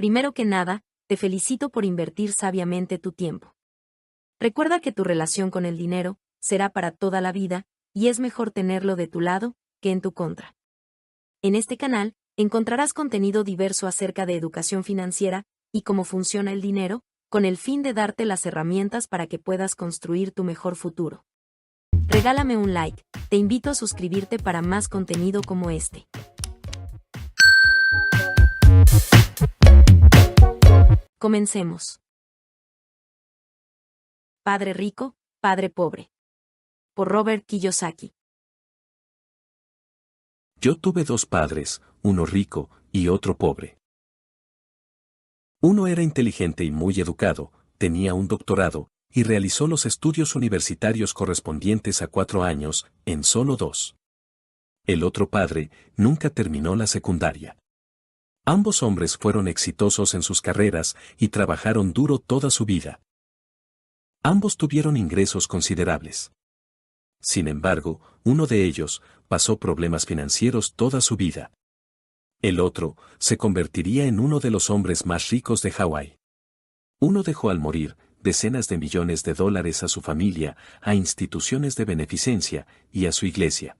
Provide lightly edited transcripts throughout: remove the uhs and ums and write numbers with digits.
Primero que nada, te felicito por invertir sabiamente tu tiempo. Recuerda que tu relación con el dinero será para toda la vida, y es mejor tenerlo de tu lado que en tu contra. En este canal, encontrarás contenido diverso acerca de educación financiera y cómo funciona el dinero, con el fin de darte las herramientas para que puedas construir tu mejor futuro. Regálame un like, te invito a suscribirte para más contenido como este. Comencemos. Padre rico, padre pobre. Por Robert Kiyosaki. Yo tuve dos padres, uno rico y otro pobre. Uno era inteligente y muy educado, tenía un doctorado, y realizó los estudios universitarios correspondientes a 4 años, en solo 2. El otro padre nunca terminó la secundaria. Ambos hombres fueron exitosos en sus carreras y trabajaron duro toda su vida. Ambos tuvieron ingresos considerables. Sin embargo, uno de ellos pasó problemas financieros toda su vida. El otro se convertiría en uno de los hombres más ricos de Hawái. Uno dejó al morir decenas de millones de dólares a su familia, a instituciones de beneficencia y a su iglesia.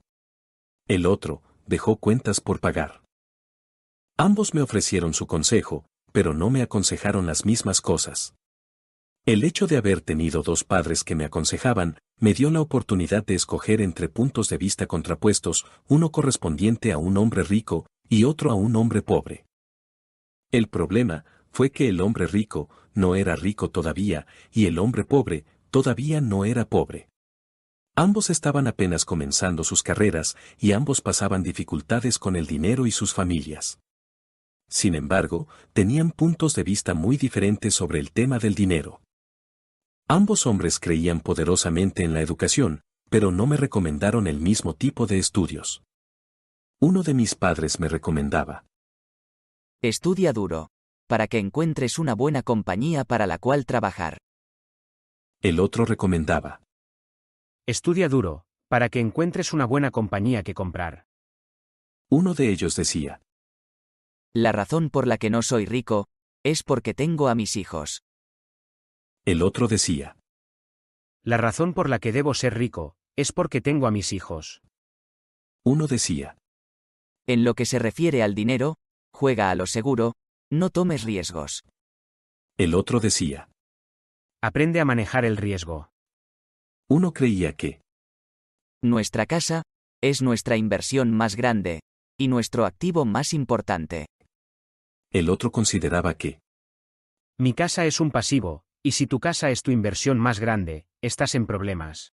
El otro dejó cuentas por pagar. Ambos me ofrecieron su consejo, pero no me aconsejaron las mismas cosas. El hecho de haber tenido dos padres que me aconsejaban, me dio la oportunidad de escoger entre puntos de vista contrapuestos, uno correspondiente a un hombre rico y otro a un hombre pobre. El problema fue que el hombre rico no era rico todavía y el hombre pobre todavía no era pobre. Ambos estaban apenas comenzando sus carreras y ambos pasaban dificultades con el dinero y sus familias. Sin embargo, tenían puntos de vista muy diferentes sobre el tema del dinero. Ambos hombres creían poderosamente en la educación, pero no me recomendaron el mismo tipo de estudios. Uno de mis padres me recomendaba: estudia duro, para que encuentres una buena compañía para la cual trabajar. El otro recomendaba: estudia duro, para que encuentres una buena compañía que comprar. Uno de ellos decía: la razón por la que no soy rico es porque tengo a mis hijos. El otro decía: la razón por la que debo ser rico es porque tengo a mis hijos. Uno decía: en lo que se refiere al dinero, juega a lo seguro, no tomes riesgos. El otro decía: aprende a manejar el riesgo. Uno creía que nuestra casa es nuestra inversión más grande y nuestro activo más importante. El otro consideraba que mi casa es un pasivo, y si tu casa es tu inversión más grande, estás en problemas.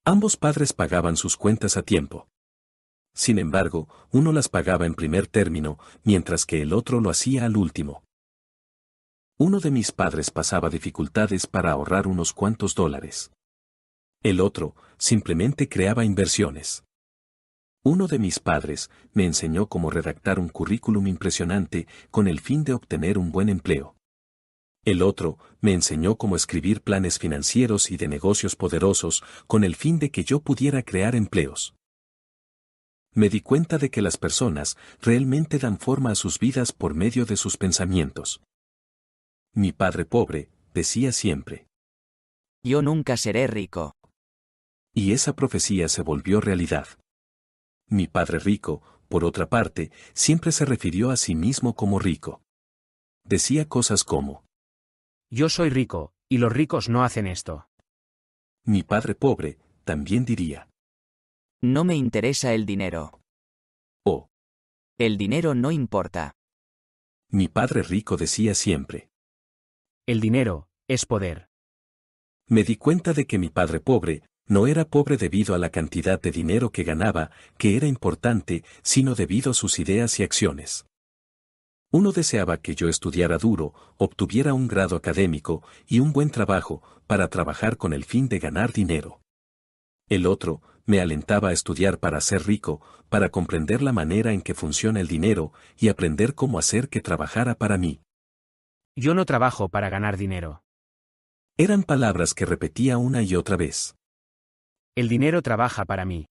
ambos padres pagaban sus cuentas a tiempo. Sin embargo, uno las pagaba en primer término, mientras que el otro lo hacía al último. Uno de mis padres pasaba dificultades para ahorrar unos cuantos dólares. El otro simplemente creaba inversiones. Uno de mis padres me enseñó cómo redactar un currículum impresionante con el fin de obtener un buen empleo. El otro me enseñó cómo escribir planes financieros y de negocios poderosos con el fin de que yo pudiera crear empleos. Me di cuenta de que las personas realmente dan forma a sus vidas por medio de sus pensamientos. Mi padre pobre decía siempre: yo nunca seré rico. Y esa profecía se volvió realidad. Mi padre rico, por otra parte, siempre se refirió a sí mismo como rico. Decía cosas como: yo soy rico, y los ricos no hacen esto. Mi padre pobre también diría: no me interesa el dinero. O el dinero no importa. mi padre rico decía siempre: el dinero es poder. Me di cuenta de que mi padre pobre no era pobre debido a la cantidad de dinero que ganaba, que era importante, sino debido a sus ideas y acciones. Uno deseaba que yo estudiara duro, obtuviera un grado académico y un buen trabajo, para trabajar con el fin de ganar dinero. El otro me alentaba a estudiar para ser rico, para comprender la manera en que funciona el dinero y aprender cómo hacer que trabajara para mí. Yo no trabajo para ganar dinero. Eran palabras que repetía una y otra vez. El dinero trabaja para mí.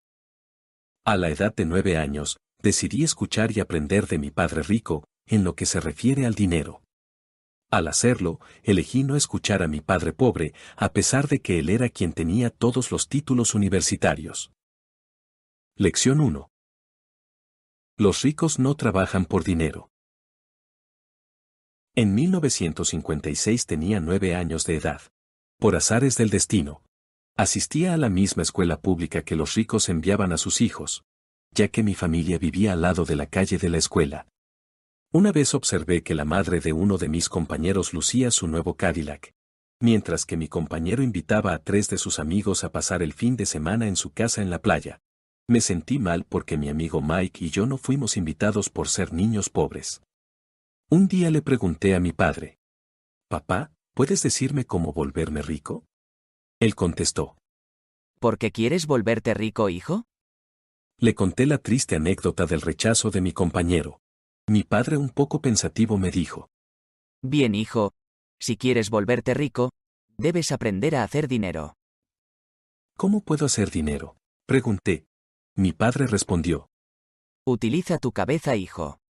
A la edad de 9 años, decidí escuchar y aprender de mi padre rico, en lo que se refiere al dinero. Al hacerlo, elegí no escuchar a mi padre pobre, a pesar de que él era quien tenía todos los títulos universitarios. Lección 1. Los ricos no trabajan por dinero. En 1956 tenía 9 años de edad. Por azares del destino, asistía a la misma escuela pública que los ricos enviaban a sus hijos, ya que mi familia vivía al lado de la calle de la escuela. Una vez observé que la madre de uno de mis compañeros lucía su nuevo Cadillac, mientras que mi compañero invitaba a 3 de sus amigos a pasar el fin de semana en su casa en la playa. Me sentí mal porque mi amigo Mike y yo no fuimos invitados por ser niños pobres. Un día le pregunté a mi padre: «Papá, ¿puedes decirme cómo volverme rico?». Él contestó: ¿Por qué quieres volverte rico, hijo? Le conté la triste anécdota del rechazo de mi compañero. Mi padre, un poco pensativo, me dijo: Bien, hijo. Si quieres volverte rico, debes aprender a hacer dinero. ¿Cómo puedo hacer dinero?, pregunté. Mi padre respondió: Utiliza tu cabeza, hijo.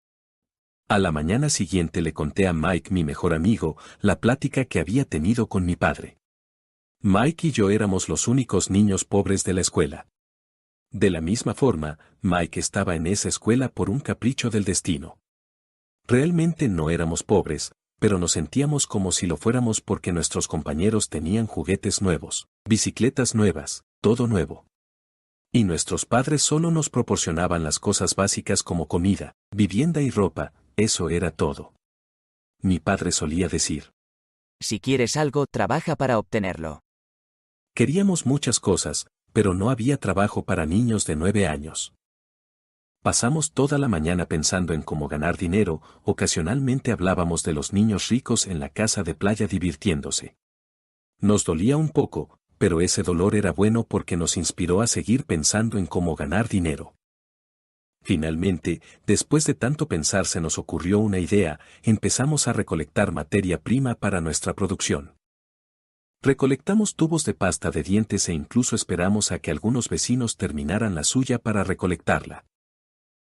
A la mañana siguiente le conté a Mike, mi mejor amigo, la plática que había tenido con mi padre. Mike y yo éramos los únicos niños pobres de la escuela. De la misma forma, Mike estaba en esa escuela por un capricho del destino. Realmente no éramos pobres, pero nos sentíamos como si lo fuéramos porque nuestros compañeros tenían juguetes nuevos, bicicletas nuevas, todo nuevo. Y nuestros padres solo nos proporcionaban las cosas básicas como comida, vivienda y ropa, eso era todo. Mi padre solía decir: Si quieres algo, trabaja para obtenerlo. Queríamos muchas cosas, pero no había trabajo para niños de 9 años. Pasamos toda la mañana pensando en cómo ganar dinero, ocasionalmente hablábamos de los niños ricos en la casa de playa divirtiéndose. Nos dolía un poco, pero ese dolor era bueno porque nos inspiró a seguir pensando en cómo ganar dinero. Finalmente, después de tanto pensar, se nos ocurrió una idea: empezamos a recolectar materia prima para nuestra producción. Recolectamos tubos de pasta de dientes e incluso esperamos a que algunos vecinos terminaran la suya para recolectarla.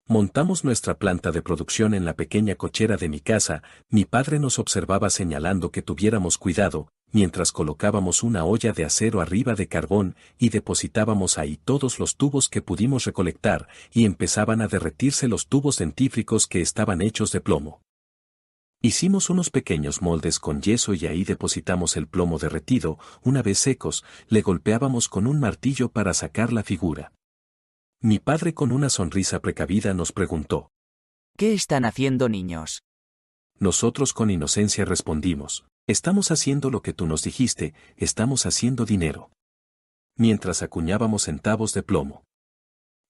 Montamos nuestra planta de producción en la pequeña cochera de mi casa. Mi padre nos observaba señalando que tuviéramos cuidado, mientras colocábamos una olla de acero arriba de carbón y depositábamos ahí todos los tubos que pudimos recolectar, y empezaban a derretirse los tubos dentífricos que estaban hechos de plomo. Hicimos unos pequeños moldes con yeso y ahí depositamos el plomo derretido. Una vez secos, le golpeábamos con un martillo para sacar la figura. Mi padre, con una sonrisa precavida, nos preguntó: ¿Qué están haciendo, niños? Nosotros con inocencia respondimos: estamos haciendo lo que tú nos dijiste, estamos haciendo dinero. Mientras acuñábamos centavos de plomo.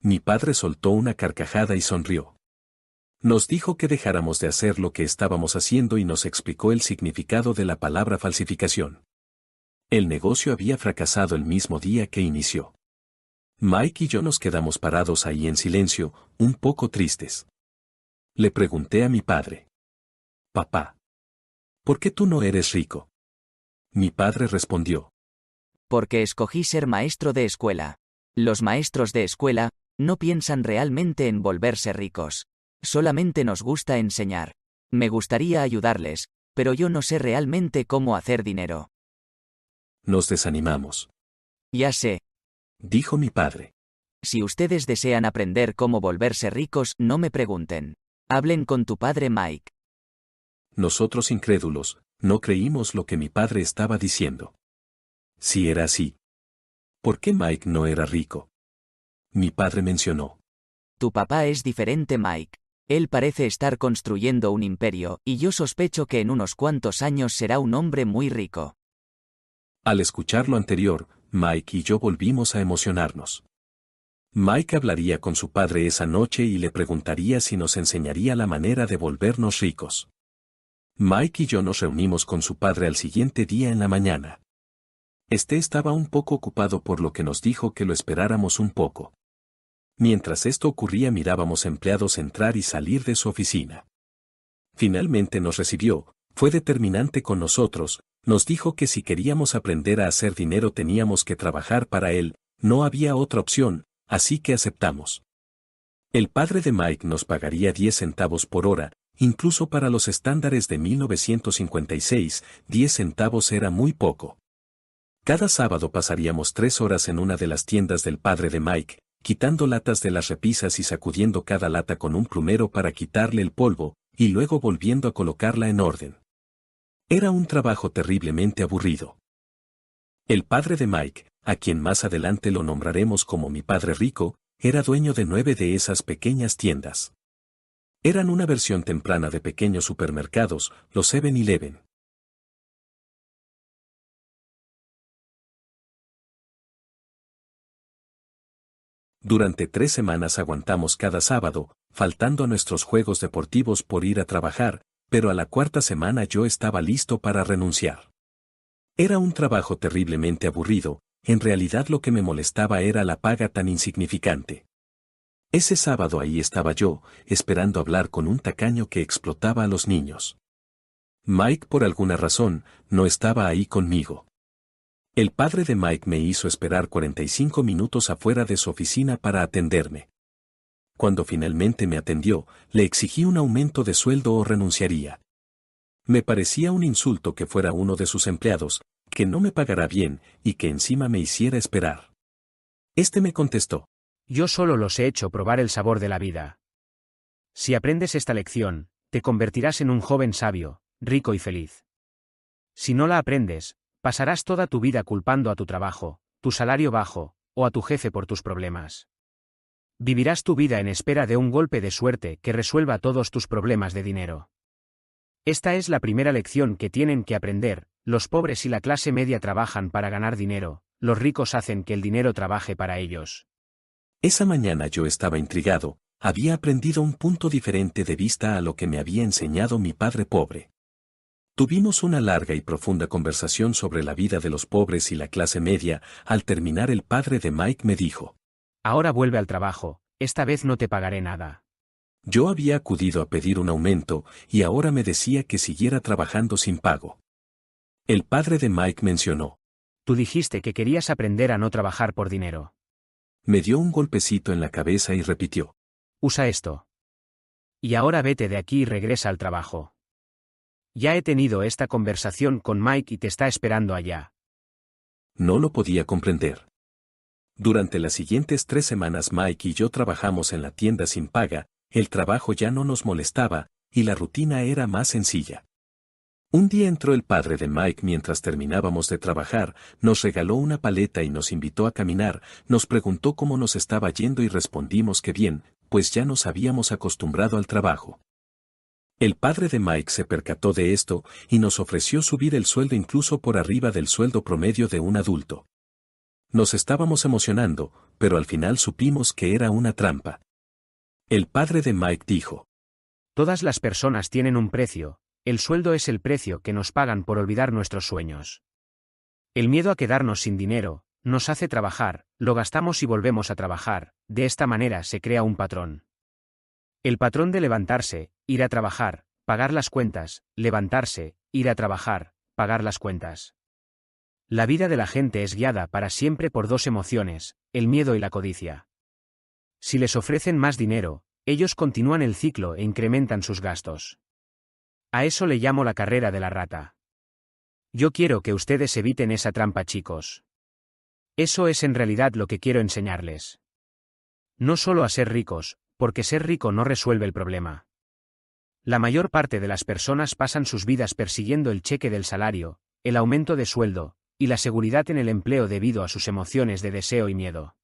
Mi padre soltó una carcajada y sonrió. Nos dijo que dejáramos de hacer lo que estábamos haciendo y nos explicó el significado de la palabra falsificación. El negocio había fracasado el mismo día que inició. Mike y yo nos quedamos parados ahí en silencio, un poco tristes. Le pregunté a mi padre: «Papá, ¿por qué tú no eres rico?». Mi padre respondió: Porque escogí ser maestro de escuela. Los maestros de escuela no piensan realmente en volverse ricos. Solamente nos gusta enseñar. Me gustaría ayudarles, pero yo no sé realmente cómo hacer dinero. Nos desanimamos. Ya sé. Dijo mi padre. Si ustedes desean aprender cómo volverse ricos, no me pregunten. Hablen con tu padre Mike. Nosotros, incrédulos, no creímos lo que mi padre estaba diciendo. Si era así, ¿por qué Mike no era rico? Mi padre mencionó: Tu papá es diferente, Mike. Él parece estar construyendo un imperio, y yo sospecho que en unos cuantos años será un hombre muy rico. Al escuchar lo anterior, Mike y yo volvimos a emocionarnos. Mike hablaría con su padre esa noche y le preguntaría si nos enseñaría la manera de volvernos ricos. Mike y yo nos reunimos con su padre al siguiente día en la mañana. Este estaba un poco ocupado, por lo que nos dijo que lo esperáramos un poco. Mientras esto ocurría, mirábamos empleados entrar y salir de su oficina. Finalmente nos recibió, fue determinante con nosotros, nos dijo que si queríamos aprender a hacer dinero teníamos que trabajar para él, no había otra opción, así que aceptamos. El padre de Mike nos pagaría 10 centavos por hora, incluso para los estándares de 1956, 10 centavos era muy poco. Cada sábado pasaríamos 3 horas en una de las tiendas del padre de Mike, quitando latas de las repisas y sacudiendo cada lata con un plumero para quitarle el polvo, y luego volviendo a colocarla en orden. Era un trabajo terriblemente aburrido. El padre de Mike, a quien más adelante lo nombraremos como mi padre rico, era dueño de 9 de esas pequeñas tiendas. Eran una versión temprana de pequeños supermercados, los 7-Eleven. Durante 3 semanas aguantamos cada sábado, faltando a nuestros juegos deportivos por ir a trabajar, pero a la 4ª semana yo estaba listo para renunciar. Era un trabajo terriblemente aburrido, en realidad lo que me molestaba era la paga tan insignificante. Ese sábado ahí estaba yo, esperando hablar con un tacaño que explotaba a los niños. Mike, por alguna razón, no estaba ahí conmigo. El padre de Mike me hizo esperar 45 minutos afuera de su oficina para atenderme. Cuando finalmente me atendió, le exigí un aumento de sueldo o renunciaría. Me parecía un insulto que fuera uno de sus empleados, que no me pagara bien y que encima me hiciera esperar. Este me contestó: Yo solo los he hecho probar el sabor de la vida. Si aprendes esta lección, te convertirás en un joven sabio, rico y feliz. Si no la aprendes, pasarás toda tu vida culpando a tu trabajo, tu salario bajo, o a tu jefe por tus problemas. Vivirás tu vida en espera de un golpe de suerte que resuelva todos tus problemas de dinero. Esta es la primera lección que tienen que aprender: los pobres y la clase media trabajan para ganar dinero, los ricos hacen que el dinero trabaje para ellos. Esa mañana yo estaba intrigado, había aprendido un punto diferente de vista a lo que me había enseñado mi padre pobre. Tuvimos una larga y profunda conversación sobre la vida de los pobres y la clase media. Al terminar, el padre de Mike me dijo: Ahora vuelve al trabajo, esta vez no te pagaré nada. Yo había acudido a pedir un aumento, y ahora me decía que siguiera trabajando sin pago. El padre de Mike mencionó: Tú dijiste que querías aprender a no trabajar por dinero. Me dio un golpecito en la cabeza y repitió: Usa esto. Y ahora vete de aquí y regresa al trabajo. Ya he tenido esta conversación con Mike y te está esperando allá. No lo podía comprender. Durante las siguientes 3 semanas Mike y yo trabajamos en la tienda sin paga, el trabajo ya no nos molestaba, y la rutina era más sencilla. Un día entró el padre de Mike mientras terminábamos de trabajar, nos regaló una paleta y nos invitó a caminar, nos preguntó cómo nos estaba yendo y respondimos que bien, pues ya nos habíamos acostumbrado al trabajo. El padre de Mike se percató de esto y nos ofreció subir el sueldo incluso por arriba del sueldo promedio de un adulto. Nos estábamos emocionando, pero al final supimos que era una trampa. El padre de Mike dijo: Todas las personas tienen un precio, el sueldo es el precio que nos pagan por olvidar nuestros sueños. El miedo a quedarnos sin dinero nos hace trabajar, lo gastamos y volvemos a trabajar, de esta manera se crea un patrón. El patrón de levantarse, ir a trabajar, pagar las cuentas, levantarse, ir a trabajar, pagar las cuentas. La vida de la gente es guiada para siempre por 2 emociones, el miedo y la codicia. Si les ofrecen más dinero, ellos continúan el ciclo e incrementan sus gastos. A eso le llamo la carrera de la rata. Yo quiero que ustedes eviten esa trampa, chicos. Eso es en realidad lo que quiero enseñarles. No solo a ser ricos, porque ser rico no resuelve el problema. La mayor parte de las personas pasan sus vidas persiguiendo el cheque del salario, el aumento de sueldo, y la seguridad en el empleo debido a sus emociones de deseo y miedo.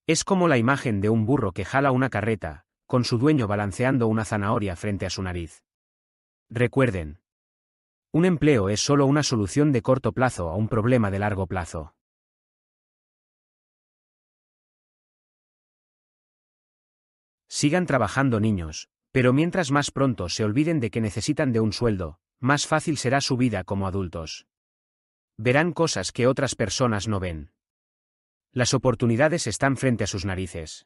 Es como la imagen de un burro que jala una carreta, con su dueño balanceando una zanahoria frente a su nariz. Recuerden, un empleo es solo una solución de corto plazo a un problema de largo plazo. Sigan trabajando, niños, pero mientras más pronto se olviden de que necesitan de un sueldo, más fácil será su vida como adultos. Verán cosas que otras personas no ven. Las oportunidades están frente a sus narices.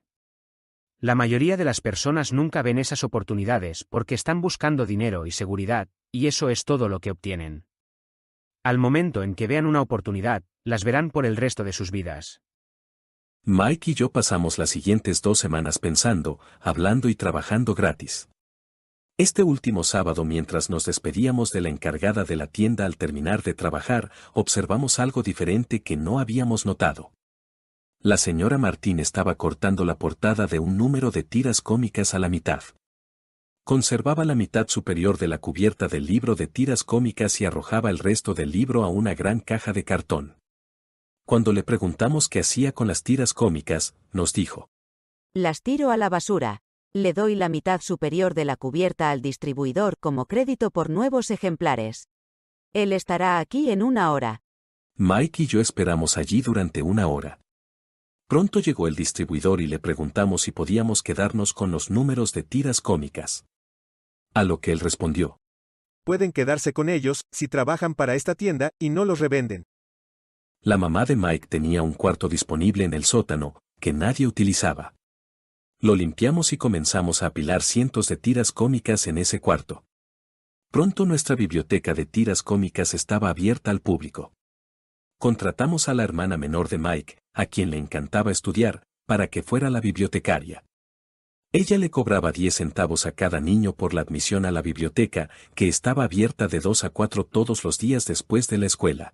La mayoría de las personas nunca ven esas oportunidades porque están buscando dinero y seguridad, y eso es todo lo que obtienen. Al momento en que vean una oportunidad, las verán por el resto de sus vidas. Mike y yo pasamos las siguientes 2 semanas pensando, hablando y trabajando gratis. Este último sábado, mientras nos despedíamos de la encargada de la tienda al terminar de trabajar, observamos algo diferente que no habíamos notado. La señora Martín estaba cortando la portada de un número de tiras cómicas a la mitad. Conservaba la mitad superior de la cubierta del libro de tiras cómicas y arrojaba el resto del libro a una gran caja de cartón. Cuando le preguntamos qué hacía con las tiras cómicas, nos dijo: Las tiro a la basura. Le doy la mitad superior de la cubierta al distribuidor como crédito por nuevos ejemplares. Él estará aquí en 1 hora. Mike y yo esperamos allí durante 1 hora. Pronto llegó el distribuidor y le preguntamos si podíamos quedarnos con los números de tiras cómicas. A lo que él respondió: Pueden quedarse con ellos si trabajan para esta tienda y no los revenden. La mamá de Mike tenía un cuarto disponible en el sótano, que nadie utilizaba. Lo limpiamos y comenzamos a apilar cientos de tiras cómicas en ese cuarto. Pronto nuestra biblioteca de tiras cómicas estaba abierta al público. Contratamos a la hermana menor de Mike, a quien le encantaba estudiar, para que fuera la bibliotecaria. Ella le cobraba 10 centavos a cada niño por la admisión a la biblioteca, que estaba abierta de 2 a 4 todos los días después de la escuela.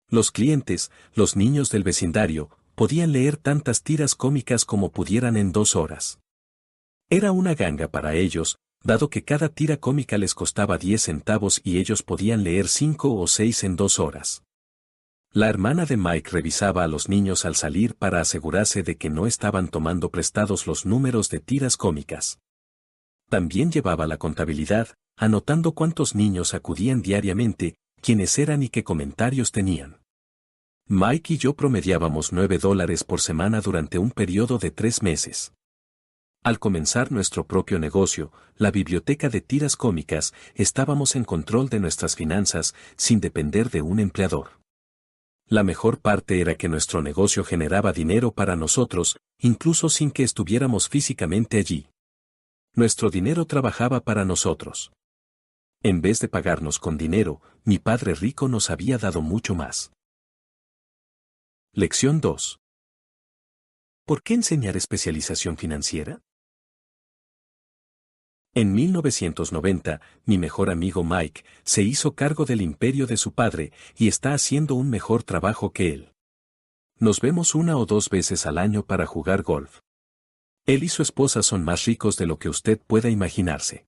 Los clientes, los niños del vecindario, podían leer tantas tiras cómicas como pudieran en 2 horas. Era una ganga para ellos, dado que cada tira cómica les costaba 10 centavos y ellos podían leer 5 o 6 en 2 horas. La hermana de Mike revisaba a los niños al salir para asegurarse de que no estaban tomando prestados los números de tiras cómicas. También llevaba la contabilidad, anotando cuántos niños acudían diariamente, quiénes eran y qué comentarios tenían. Mike y yo promediábamos $9 por semana durante un periodo de 3 meses. Al comenzar nuestro propio negocio, la biblioteca de tiras cómicas, estábamos en control de nuestras finanzas, sin depender de un empleador. La mejor parte era que nuestro negocio generaba dinero para nosotros, incluso sin que estuviéramos físicamente allí. Nuestro dinero trabajaba para nosotros. En vez de pagarnos con dinero, mi padre rico nos había dado mucho más. Lección 2. ¿Por qué enseñar especialización financiera? En 1990, mi mejor amigo Mike se hizo cargo del imperio de su padre y está haciendo un mejor trabajo que él. Nos vemos 1 o 2 veces al año para jugar golf. Él y su esposa son más ricos de lo que usted pueda imaginarse.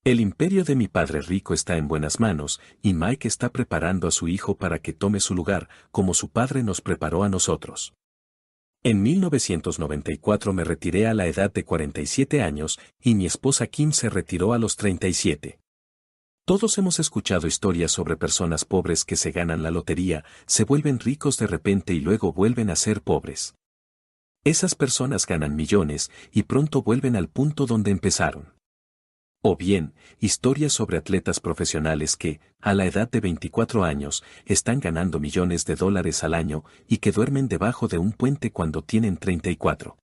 El imperio de mi padre rico está en buenas manos, y Mike está preparando a su hijo para que tome su lugar, como su padre nos preparó a nosotros. En 1994 me retiré a la edad de 47 años, y mi esposa Kim se retiró a los 37. Todos hemos escuchado historias sobre personas pobres que se ganan la lotería, se vuelven ricos de repente y luego vuelven a ser pobres. Esas personas ganan millones, y pronto vuelven al punto donde empezaron. O bien, historias sobre atletas profesionales que, a la edad de 24 años, están ganando millones de dólares al año y que duermen debajo de un puente cuando tienen 34.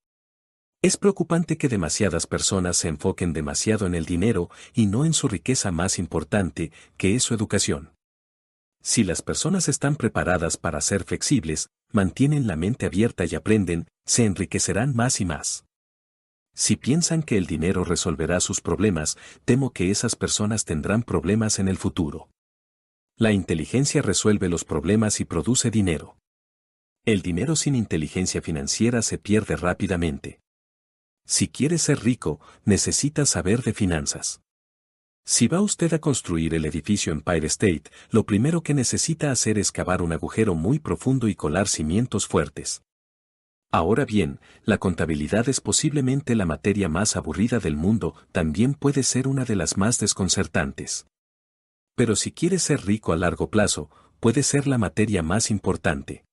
Es preocupante que demasiadas personas se enfoquen demasiado en el dinero y no en su riqueza más importante, que es su educación. Si las personas están preparadas para ser flexibles, mantienen la mente abierta y aprenden, se enriquecerán más y más. Si piensan que el dinero resolverá sus problemas, temo que esas personas tendrán problemas en el futuro. La inteligencia resuelve los problemas y produce dinero. El dinero sin inteligencia financiera se pierde rápidamente. Si quiere ser rico, necesita saber de finanzas. Si va usted a construir el edificio Empire State, lo primero que necesita hacer es cavar un agujero muy profundo y colar cimientos fuertes. Ahora bien, la contabilidad es posiblemente la materia más aburrida del mundo, también puede ser una de las más desconcertantes. Pero si quiere ser rico a largo plazo, puede ser la materia más importante.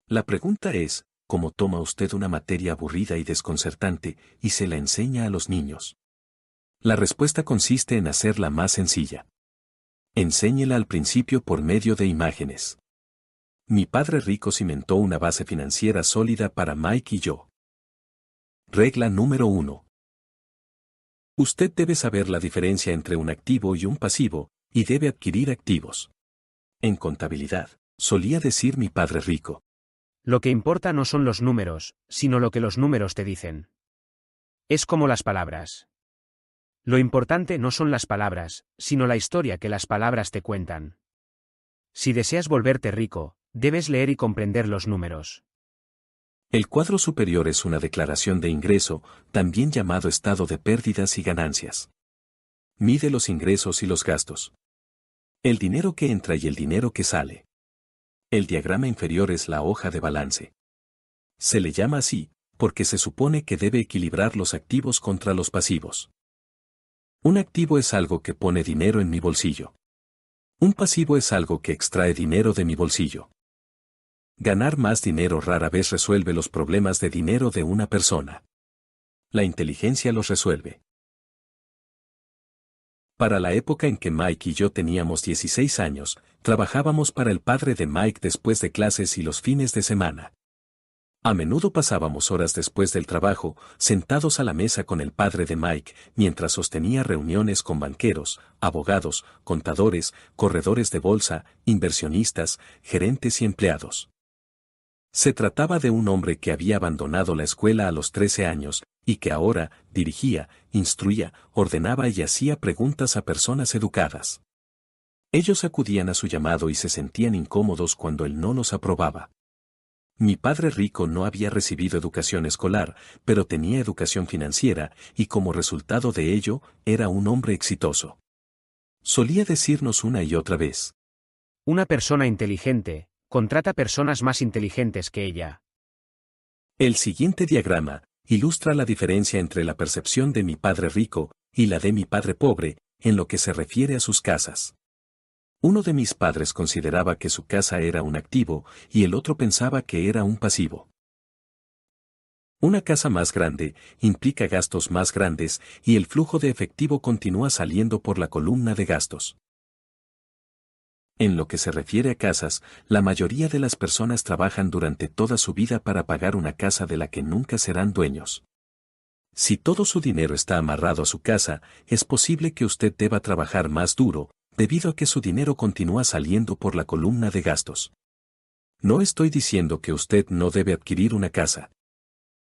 La pregunta es, ¿cómo toma usted una materia aburrida y desconcertante y se la enseña a los niños? La respuesta consiste en hacerla más sencilla. Enséñela al principio por medio de imágenes. Mi padre rico cimentó una base financiera sólida para Mike y yo. Regla número 1. Usted debe saber la diferencia entre un activo y un pasivo, y debe adquirir activos. En contabilidad, solía decir mi padre rico. Lo que importa no son los números, sino lo que los números te dicen. Es como las palabras. Lo importante no son las palabras, sino la historia que las palabras te cuentan. Si deseas volverte rico, debes leer y comprender los números. El cuadro superior es una declaración de ingreso, también llamado estado de pérdidas y ganancias. Mide los ingresos y los gastos. El dinero que entra y el dinero que sale. El diagrama inferior es la hoja de balance. Se le llama así, porque se supone que debe equilibrar los activos contra los pasivos. Un activo es algo que pone dinero en mi bolsillo. Un pasivo es algo que extrae dinero de mi bolsillo. Ganar más dinero rara vez resuelve los problemas de dinero de una persona. La inteligencia los resuelve. Para la época en que Mike y yo teníamos 16 años, trabajábamos para el padre de Mike después de clases y los fines de semana. A menudo pasábamos horas después del trabajo, sentados a la mesa con el padre de Mike, mientras sostenía reuniones con banqueros, abogados, contadores, corredores de bolsa, inversionistas, gerentes y empleados. Se trataba de un hombre que había abandonado la escuela a los 13 años, y que ahora dirigía, instruía, ordenaba y hacía preguntas a personas educadas. Ellos acudían a su llamado y se sentían incómodos cuando él no los aprobaba. Mi padre rico no había recibido educación escolar, pero tenía educación financiera, y como resultado de ello, era un hombre exitoso. Solía decirnos una y otra vez: Una persona inteligente contrata personas más inteligentes que ella. el siguiente diagrama ilustra la diferencia entre la percepción de mi padre rico y la de mi padre pobre, en lo que se refiere a sus casas. Uno de mis padres consideraba que su casa era un activo y el otro pensaba que era un pasivo. Una casa más grande implica gastos más grandes y el flujo de efectivo continúa saliendo por la columna de gastos. En lo que se refiere a casas, la mayoría de las personas trabajan durante toda su vida para pagar una casa de la que nunca serán dueños. Si todo su dinero está amarrado a su casa, es posible que usted deba trabajar más duro, debido a que su dinero continúa saliendo por la columna de gastos. No estoy diciendo que usted no debe adquirir una casa.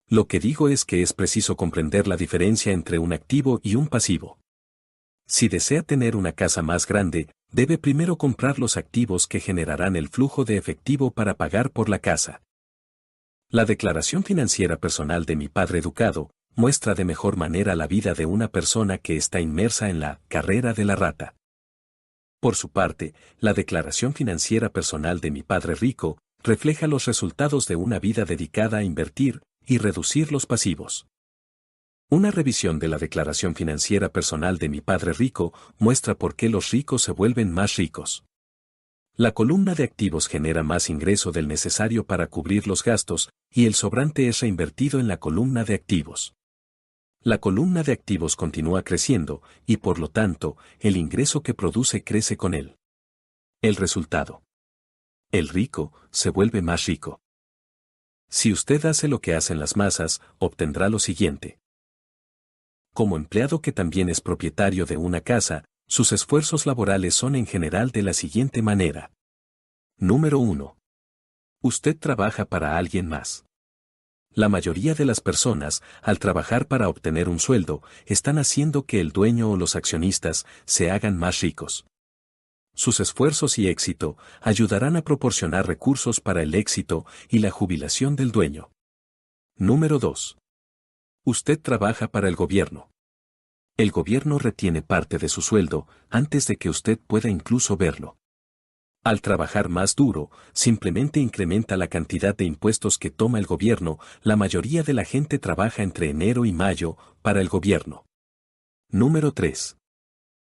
Lo que digo es que es preciso comprender la diferencia entre un activo y un pasivo. Si desea tener una casa más grande, debe primero comprar los activos que generarán el flujo de efectivo para pagar por la casa. La declaración financiera personal de mi padre educado muestra de mejor manera la vida de una persona que está inmersa en la carrera de la rata. Por su parte, la declaración financiera personal de mi padre rico refleja los resultados de una vida dedicada a invertir y reducir los pasivos. Una revisión de la declaración financiera personal de mi padre rico muestra por qué los ricos se vuelven más ricos. La columna de activos genera más ingreso del necesario para cubrir los gastos, y el sobrante es reinvertido en la columna de activos. La columna de activos continúa creciendo, y por lo tanto, el ingreso que produce crece con él. El resultado: el rico se vuelve más rico. Si usted hace lo que hacen las masas, obtendrá lo siguiente. Como empleado que también es propietario de una casa, sus esfuerzos laborales son en general de la siguiente manera. Número 1. Usted trabaja para alguien más. La mayoría de las personas, al trabajar para obtener un sueldo, están haciendo que el dueño o los accionistas se hagan más ricos. Sus esfuerzos y éxito ayudarán a proporcionar recursos para el éxito y la jubilación del dueño. Número 2. Usted trabaja para el gobierno. El gobierno retiene parte de su sueldo antes de que usted pueda incluso verlo. Al trabajar más duro, simplemente incrementa la cantidad de impuestos que toma el gobierno. La mayoría de la gente trabaja entre enero y mayo para el gobierno. Número 3.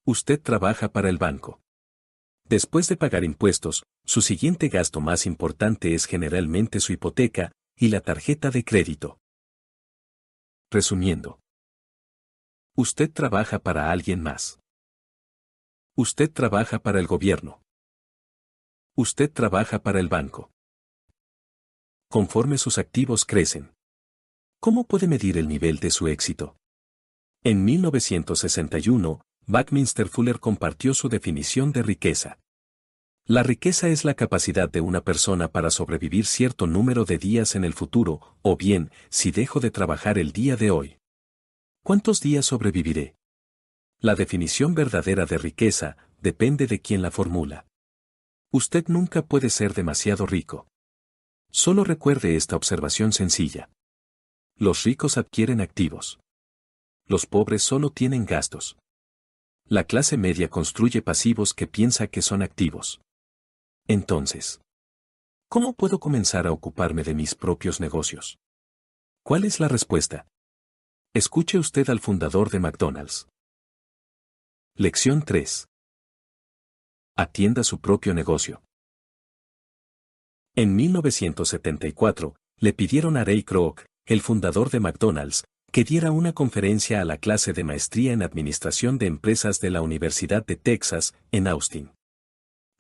Usted trabaja para el banco. Después de pagar impuestos, su siguiente gasto más importante es generalmente su hipoteca y la tarjeta de crédito. Resumiendo. Usted trabaja para alguien más. Usted trabaja para el gobierno. Usted trabaja para el banco. Conforme sus activos crecen, ¿cómo puede medir el nivel de su éxito? En 1961, Buckminster Fuller compartió su definición de riqueza. La riqueza es la capacidad de una persona para sobrevivir cierto número de días en el futuro, o bien, si dejo de trabajar el día de hoy, ¿cuántos días sobreviviré? La definición verdadera de riqueza depende de quien la formula. Usted nunca puede ser demasiado rico. Solo recuerde esta observación sencilla. Los ricos adquieren activos. Los pobres solo tienen gastos. La clase media construye pasivos que piensa que son activos. Entonces, ¿cómo puedo comenzar a ocuparme de mis propios negocios? ¿Cuál es la respuesta? Escuche usted al fundador de McDonald's. Lección 3. Atienda su propio negocio. En 1974, le pidieron a Ray Kroc, el fundador de McDonald's, que diera una conferencia a la clase de maestría en Administración de Empresas de la Universidad de Texas, en Austin.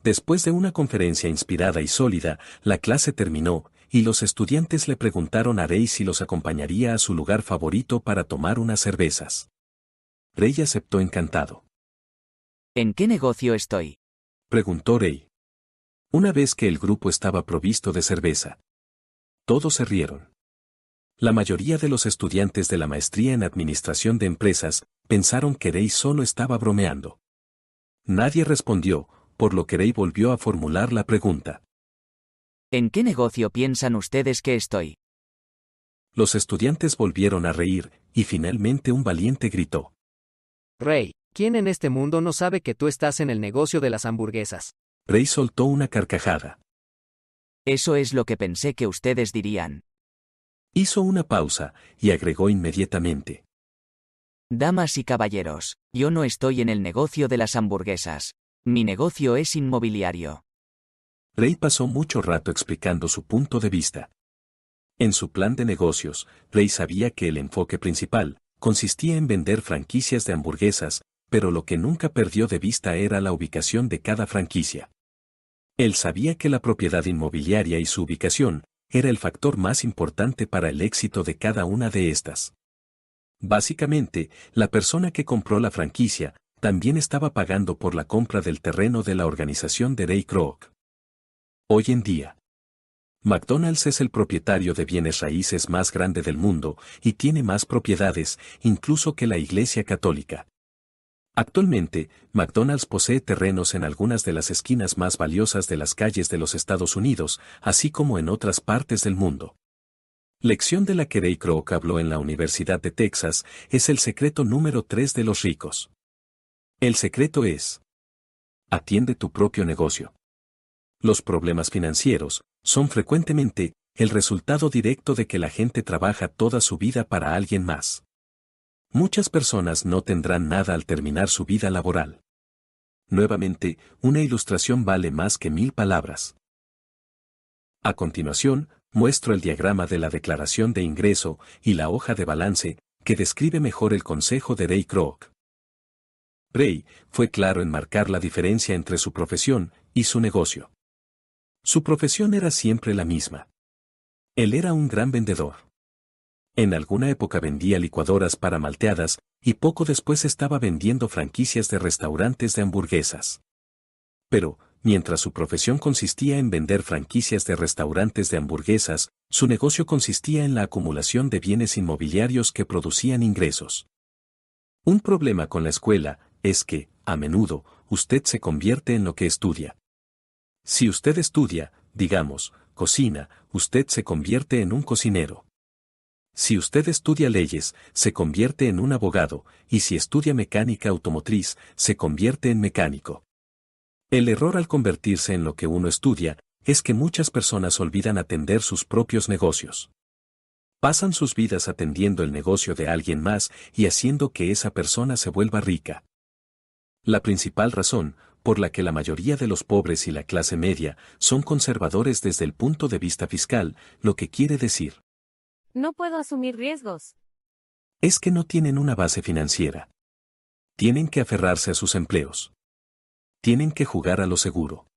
Después de una conferencia inspirada y sólida, la clase terminó, y los estudiantes le preguntaron a Ray si los acompañaría a su lugar favorito para tomar unas cervezas. Ray aceptó encantado. ¿En qué negocio estoy? Preguntó Ray. Una vez que el grupo estaba provisto de cerveza. Todos se rieron. La mayoría de los estudiantes de la maestría en Administración de Empresas pensaron que Ray solo estaba bromeando. Nadie respondió, por lo que Ray volvió a formular la pregunta. ¿En qué negocio piensan ustedes que estoy? Los estudiantes volvieron a reír, y finalmente un valiente gritó. Ray, ¿quién en este mundo no sabe que tú estás en el negocio de las hamburguesas? Ray soltó una carcajada. Eso es lo que pensé que ustedes dirían. Hizo una pausa, y agregó inmediatamente. Damas y caballeros, yo no estoy en el negocio de las hamburguesas. Mi negocio es inmobiliario. Ray pasó mucho rato explicando su punto de vista. En su plan de negocios, Ray sabía que el enfoque principal consistía en vender franquicias de hamburguesas, pero lo que nunca perdió de vista era la ubicación de cada franquicia. Él sabía que la propiedad inmobiliaria y su ubicación era el factor más importante para el éxito de cada una de estas. Básicamente, la persona que compró la franquicia también estaba pagando por la compra del terreno de la organización de Ray Kroc. Hoy en día, McDonald's es el propietario de bienes raíces más grande del mundo y tiene más propiedades, incluso que la Iglesia Católica. Actualmente, McDonald's posee terrenos en algunas de las esquinas más valiosas de las calles de los Estados Unidos, así como en otras partes del mundo. Lección de la que Ray Kroc habló en la Universidad de Texas es el secreto número 3 de los ricos. El secreto es: atiende tu propio negocio. Los problemas financieros son frecuentemente el resultado directo de que la gente trabaja toda su vida para alguien más. Muchas personas no tendrán nada al terminar su vida laboral. Nuevamente, una ilustración vale más que 1000 palabras. A continuación, muestro el diagrama de la declaración de ingreso y la hoja de balance, que describe mejor el consejo de Ray Kroc. Ray fue claro en marcar la diferencia entre su profesión y su negocio. Su profesión era siempre la misma. Él era un gran vendedor. En alguna época vendía licuadoras para malteadas, y poco después estaba vendiendo franquicias de restaurantes de hamburguesas. Pero, mientras su profesión consistía en vender franquicias de restaurantes de hamburguesas, su negocio consistía en la acumulación de bienes inmobiliarios que producían ingresos. Un problema con la escuela es que, a menudo, usted se convierte en lo que estudia. Si usted estudia, digamos, cocina, usted se convierte en un cocinero. Si usted estudia leyes, se convierte en un abogado, y si estudia mecánica automotriz, se convierte en mecánico. El error al convertirse en lo que uno estudia es que muchas personas olvidan atender sus propios negocios. Pasan sus vidas atendiendo el negocio de alguien más y haciendo que esa persona se vuelva rica. La principal razón por la que la mayoría de los pobres y la clase media son conservadores desde el punto de vista fiscal, lo que quiere decir: no puedo asumir riesgos. Es que no tienen una base financiera. Tienen que aferrarse a sus empleos. Tienen que jugar a lo seguro.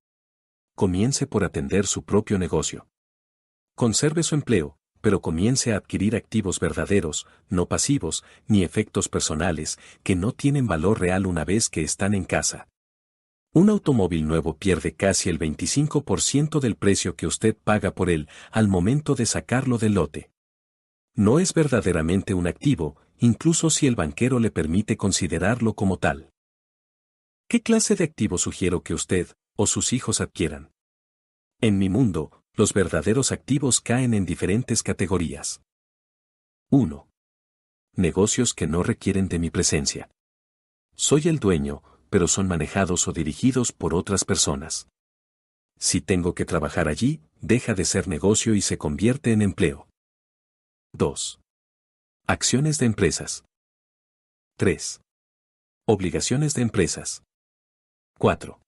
Comience por atender su propio negocio. Conserve su empleo, pero comience a adquirir activos verdaderos, no pasivos, ni efectos personales, que no tienen valor real una vez que están en casa. Un automóvil nuevo pierde casi el 25% del precio que usted paga por él al momento de sacarlo del lote. No es verdaderamente un activo, incluso si el banquero le permite considerarlo como tal. ¿Qué clase de activo sugiero que usted o sus hijos adquieran? En mi mundo, los verdaderos activos caen en diferentes categorías. 1. Negocios que no requieren de mi presencia. Soy el dueño, pero son manejados o dirigidos por otras personas. Si tengo que trabajar allí, deja de ser negocio y se convierte en empleo. 2. Acciones de empresas. 3. Obligaciones de empresas. 4.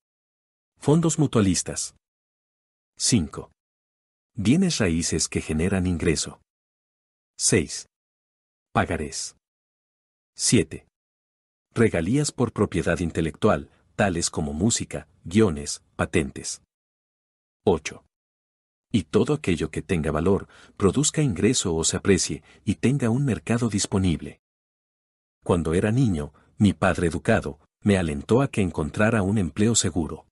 Fondos mutualistas. 5. Bienes raíces que generan ingreso. 6. Pagarés. 7. Regalías por propiedad intelectual, tales como música, guiones, patentes. 8. Y todo aquello que tenga valor, produzca ingreso o se aprecie, y tenga un mercado disponible. Cuando era niño, mi padre educado, me alentó a que encontrara un empleo seguro.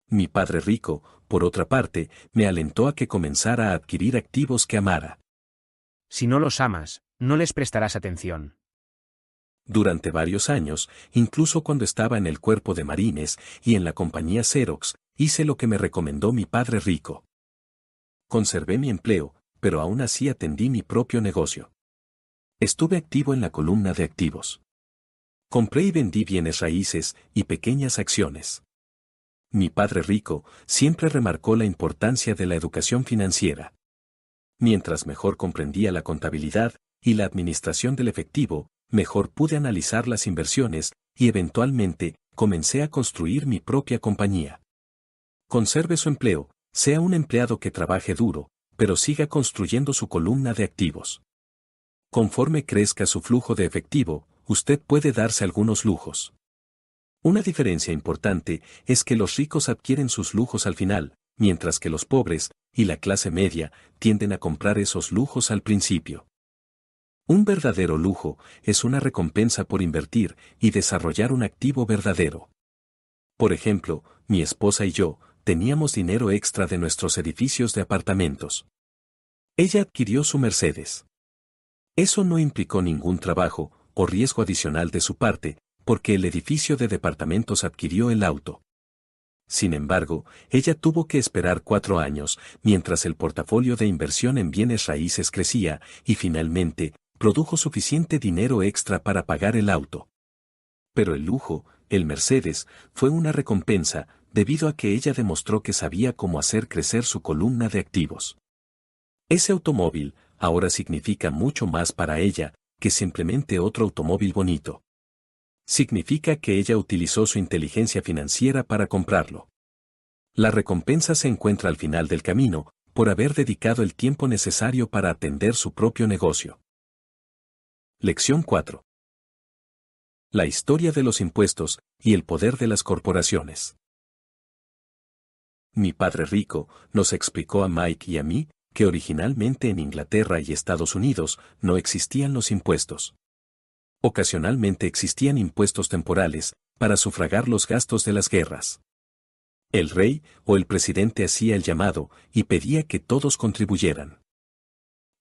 Mi padre rico, por otra parte, me alentó a que comenzara a adquirir activos que amara. Si no los amas, no les prestarás atención. Durante varios años, incluso cuando estaba en el cuerpo de marines y en la compañía Xerox, hice lo que me recomendó mi padre rico. Conservé mi empleo, pero aún así atendí mi propio negocio. Estuve activo en la columna de activos. Compré y vendí bienes raíces y pequeñas acciones. Mi padre rico siempre remarcó la importancia de la educación financiera. Mientras mejor comprendía la contabilidad y la administración del efectivo, mejor pude analizar las inversiones y eventualmente comencé a construir mi propia compañía. Conserve su empleo, sea un empleado que trabaje duro, pero siga construyendo su columna de activos. Conforme crezca su flujo de efectivo, usted puede darse algunos lujos. Una diferencia importante es que los ricos adquieren sus lujos al final, mientras que los pobres y la clase media tienden a comprar esos lujos al principio. Un verdadero lujo es una recompensa por invertir y desarrollar un activo verdadero. Por ejemplo, mi esposa y yo teníamos dinero extra de nuestros edificios de apartamentos. Ella adquirió su Mercedes. Eso no implicó ningún trabajo o riesgo adicional de su parte, porque el edificio de departamentos adquirió el auto. Sin embargo, ella tuvo que esperar 4 años, mientras el portafolio de inversión en bienes raíces crecía, y finalmente, produjo suficiente dinero extra para pagar el auto. Pero el lujo, el Mercedes, fue una recompensa, debido a que ella demostró que sabía cómo hacer crecer su columna de activos. Ese automóvil, ahora significa mucho más para ella, que simplemente otro automóvil bonito. Significa que ella utilizó su inteligencia financiera para comprarlo. La recompensa se encuentra al final del camino, por haber dedicado el tiempo necesario para atender su propio negocio. Lección 4. La historia de los impuestos y el poder de las corporaciones. Mi padre rico nos explicó a Mike y a mí que originalmente en Inglaterra y Estados Unidos no existían los impuestos. Ocasionalmente existían impuestos temporales, para sufragar los gastos de las guerras. El rey o el presidente hacía el llamado y pedía que todos contribuyeran.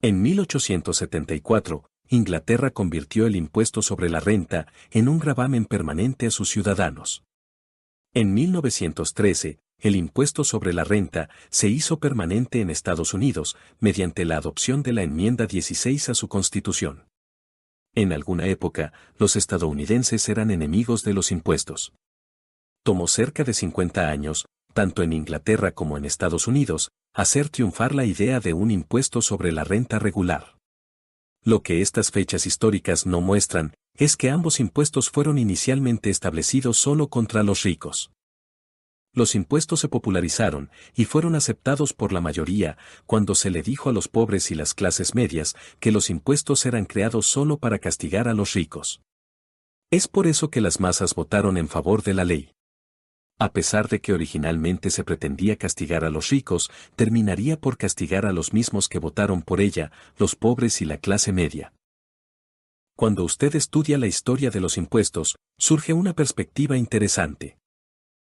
En 1874, Inglaterra convirtió el impuesto sobre la renta en un gravamen permanente a sus ciudadanos. En 1913, el impuesto sobre la renta se hizo permanente en Estados Unidos mediante la adopción de la enmienda 16 a su Constitución. En alguna época, los estadounidenses eran enemigos de los impuestos. Tomó cerca de 50 años, tanto en Inglaterra como en Estados Unidos, hacer triunfar la idea de un impuesto sobre la renta regular. Lo que estas fechas históricas no muestran es que ambos impuestos fueron inicialmente establecidos solo contra los ricos. Los impuestos se popularizaron y fueron aceptados por la mayoría cuando se le dijo a los pobres y las clases medias que los impuestos eran creados solo para castigar a los ricos. Es por eso que las masas votaron en favor de la ley. A pesar de que originalmente se pretendía castigar a los ricos, terminaría por castigar a los mismos que votaron por ella, los pobres y la clase media. Cuando usted estudia la historia de los impuestos, surge una perspectiva interesante.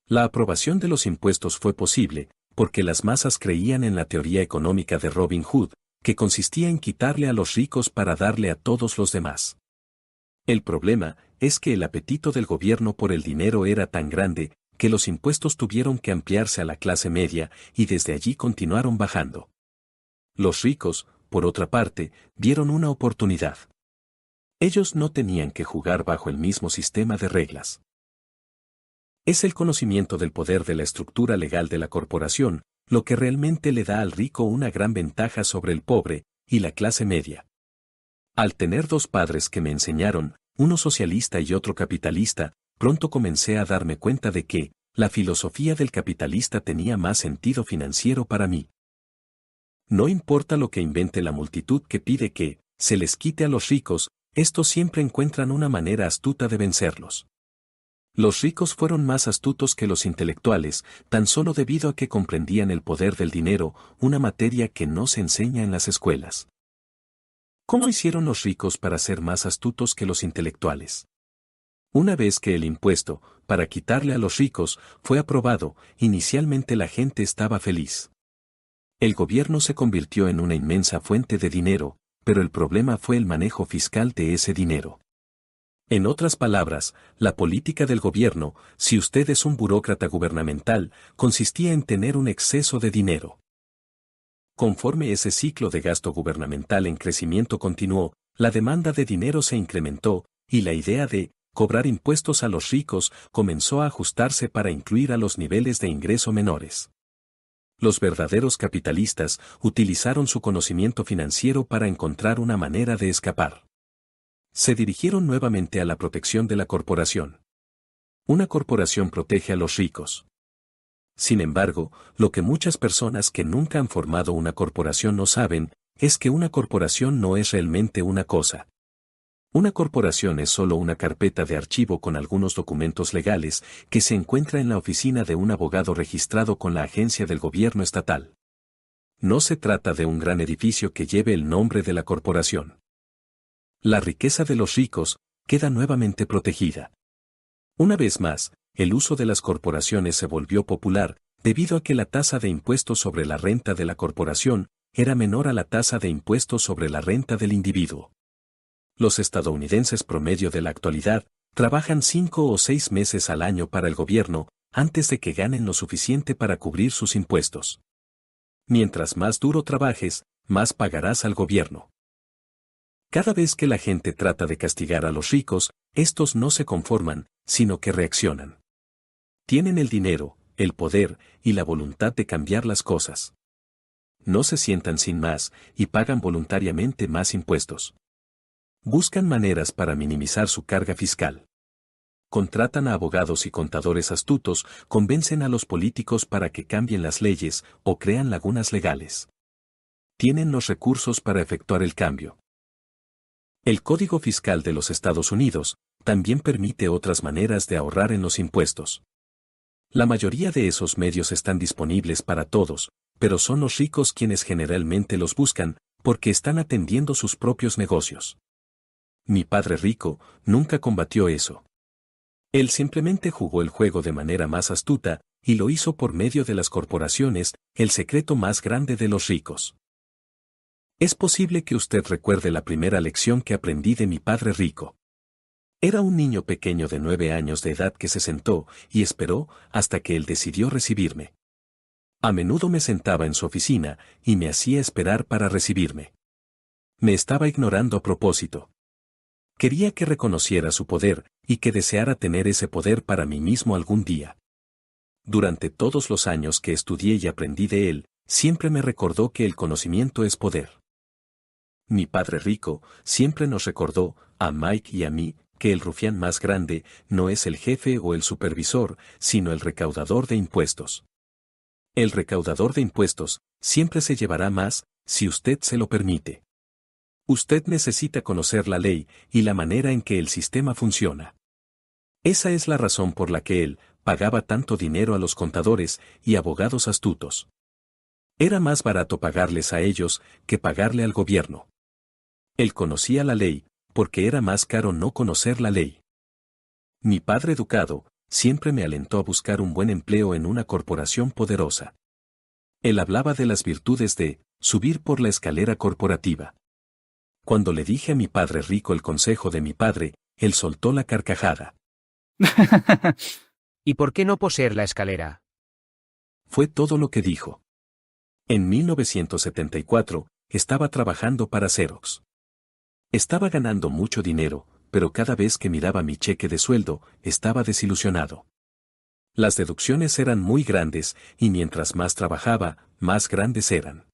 La aprobación de los impuestos fue posible, porque las masas creían en la teoría económica de Robin Hood, que consistía en quitarle a los ricos para darle a todos los demás. El problema es que el apetito del gobierno por el dinero era tan grande que los impuestos tuvieron que ampliarse a la clase media y desde allí continuaron bajando. Los ricos, por otra parte, vieron una oportunidad. Ellos no tenían que jugar bajo el mismo sistema de reglas. Es el conocimiento del poder de la estructura legal de la corporación lo que realmente le da al rico una gran ventaja sobre el pobre y la clase media. Al tener dos padres que me enseñaron, uno socialista y otro capitalista, pronto comencé a darme cuenta de que la filosofía del capitalista tenía más sentido financiero para mí. No importa lo que invente la multitud que pide que se les quite a los ricos, estos siempre encuentran una manera astuta de vencerlos. Los ricos fueron más astutos que los intelectuales, tan solo debido a que comprendían el poder del dinero, una materia que no se enseña en las escuelas. ¿Cómo hicieron los ricos para ser más astutos que los intelectuales? Una vez que el impuesto, para quitarle a los ricos, fue aprobado, inicialmente la gente estaba feliz. El gobierno se convirtió en una inmensa fuente de dinero, pero el problema fue el manejo fiscal de ese dinero. En otras palabras, la política del gobierno, si usted es un burócrata gubernamental, consistía en tener un exceso de dinero. Conforme ese ciclo de gasto gubernamental en crecimiento continuó, la demanda de dinero se incrementó, y la idea de cobrar impuestos a los ricos comenzó a ajustarse para incluir a los niveles de ingreso menores. Los verdaderos capitalistas utilizaron su conocimiento financiero para encontrar una manera de escapar. Se dirigieron nuevamente a la protección de la corporación. Una corporación protege a los ricos. Sin embargo, lo que muchas personas que nunca han formado una corporación no saben, es que una corporación no es realmente una cosa. Una corporación es solo una carpeta de archivo con algunos documentos legales que se encuentra en la oficina de un abogado registrado con la agencia del gobierno estatal. No se trata de un gran edificio que lleve el nombre de la corporación. La riqueza de los ricos queda nuevamente protegida. Una vez más, el uso de las corporaciones se volvió popular debido a que la tasa de impuestos sobre la renta de la corporación era menor a la tasa de impuestos sobre la renta del individuo. Los estadounidenses promedio de la actualidad trabajan 5 o 6 meses al año para el gobierno antes de que ganen lo suficiente para cubrir sus impuestos. Mientras más duro trabajes, más pagarás al gobierno. Cada vez que la gente trata de castigar a los ricos, estos no se conforman, sino que reaccionan. Tienen el dinero, el poder y la voluntad de cambiar las cosas. No se sientan sin más y pagan voluntariamente más impuestos. Buscan maneras para minimizar su carga fiscal. Contratan a abogados y contadores astutos, convencen a los políticos para que cambien las leyes o crean lagunas legales. Tienen los recursos para efectuar el cambio. El Código Fiscal de los Estados Unidos también permite otras maneras de ahorrar en los impuestos. La mayoría de esos medios están disponibles para todos, pero son los ricos quienes generalmente los buscan, porque están atendiendo sus propios negocios. Mi padre rico nunca combatió eso. Él simplemente jugó el juego de manera más astuta, y lo hizo por medio de las corporaciones, el secreto más grande de los ricos. Es posible que usted recuerde la primera lección que aprendí de mi padre rico. Era un niño pequeño de 9 años de edad que se sentó y esperó hasta que él decidió recibirme. A menudo me sentaba en su oficina y me hacía esperar para recibirme. Me estaba ignorando a propósito. Quería que reconociera su poder y que deseara tener ese poder para mí mismo algún día. Durante todos los años que estudié y aprendí de él, siempre me recordó que el conocimiento es poder. Mi padre rico siempre nos recordó, a Mike y a mí, que el rufián más grande no es el jefe o el supervisor, sino el recaudador de impuestos. El recaudador de impuestos siempre se llevará más, si usted se lo permite. Usted necesita conocer la ley y la manera en que el sistema funciona. Esa es la razón por la que él pagaba tanto dinero a los contadores y abogados astutos. Era más barato pagarles a ellos que pagarle al gobierno. Él conocía la ley, porque era más caro no conocer la ley. Mi padre educado siempre me alentó a buscar un buen empleo en una corporación poderosa. Él hablaba de las virtudes de subir por la escalera corporativa. Cuando le dije a mi padre rico el consejo de mi padre, él soltó la carcajada. ¿Y por qué no poseer la escalera? Fue todo lo que dijo. En 1974, estaba trabajando para Xerox. Estaba ganando mucho dinero, pero cada vez que miraba mi cheque de sueldo, estaba desilusionado. Las deducciones eran muy grandes, y mientras más trabajaba, más grandes eran.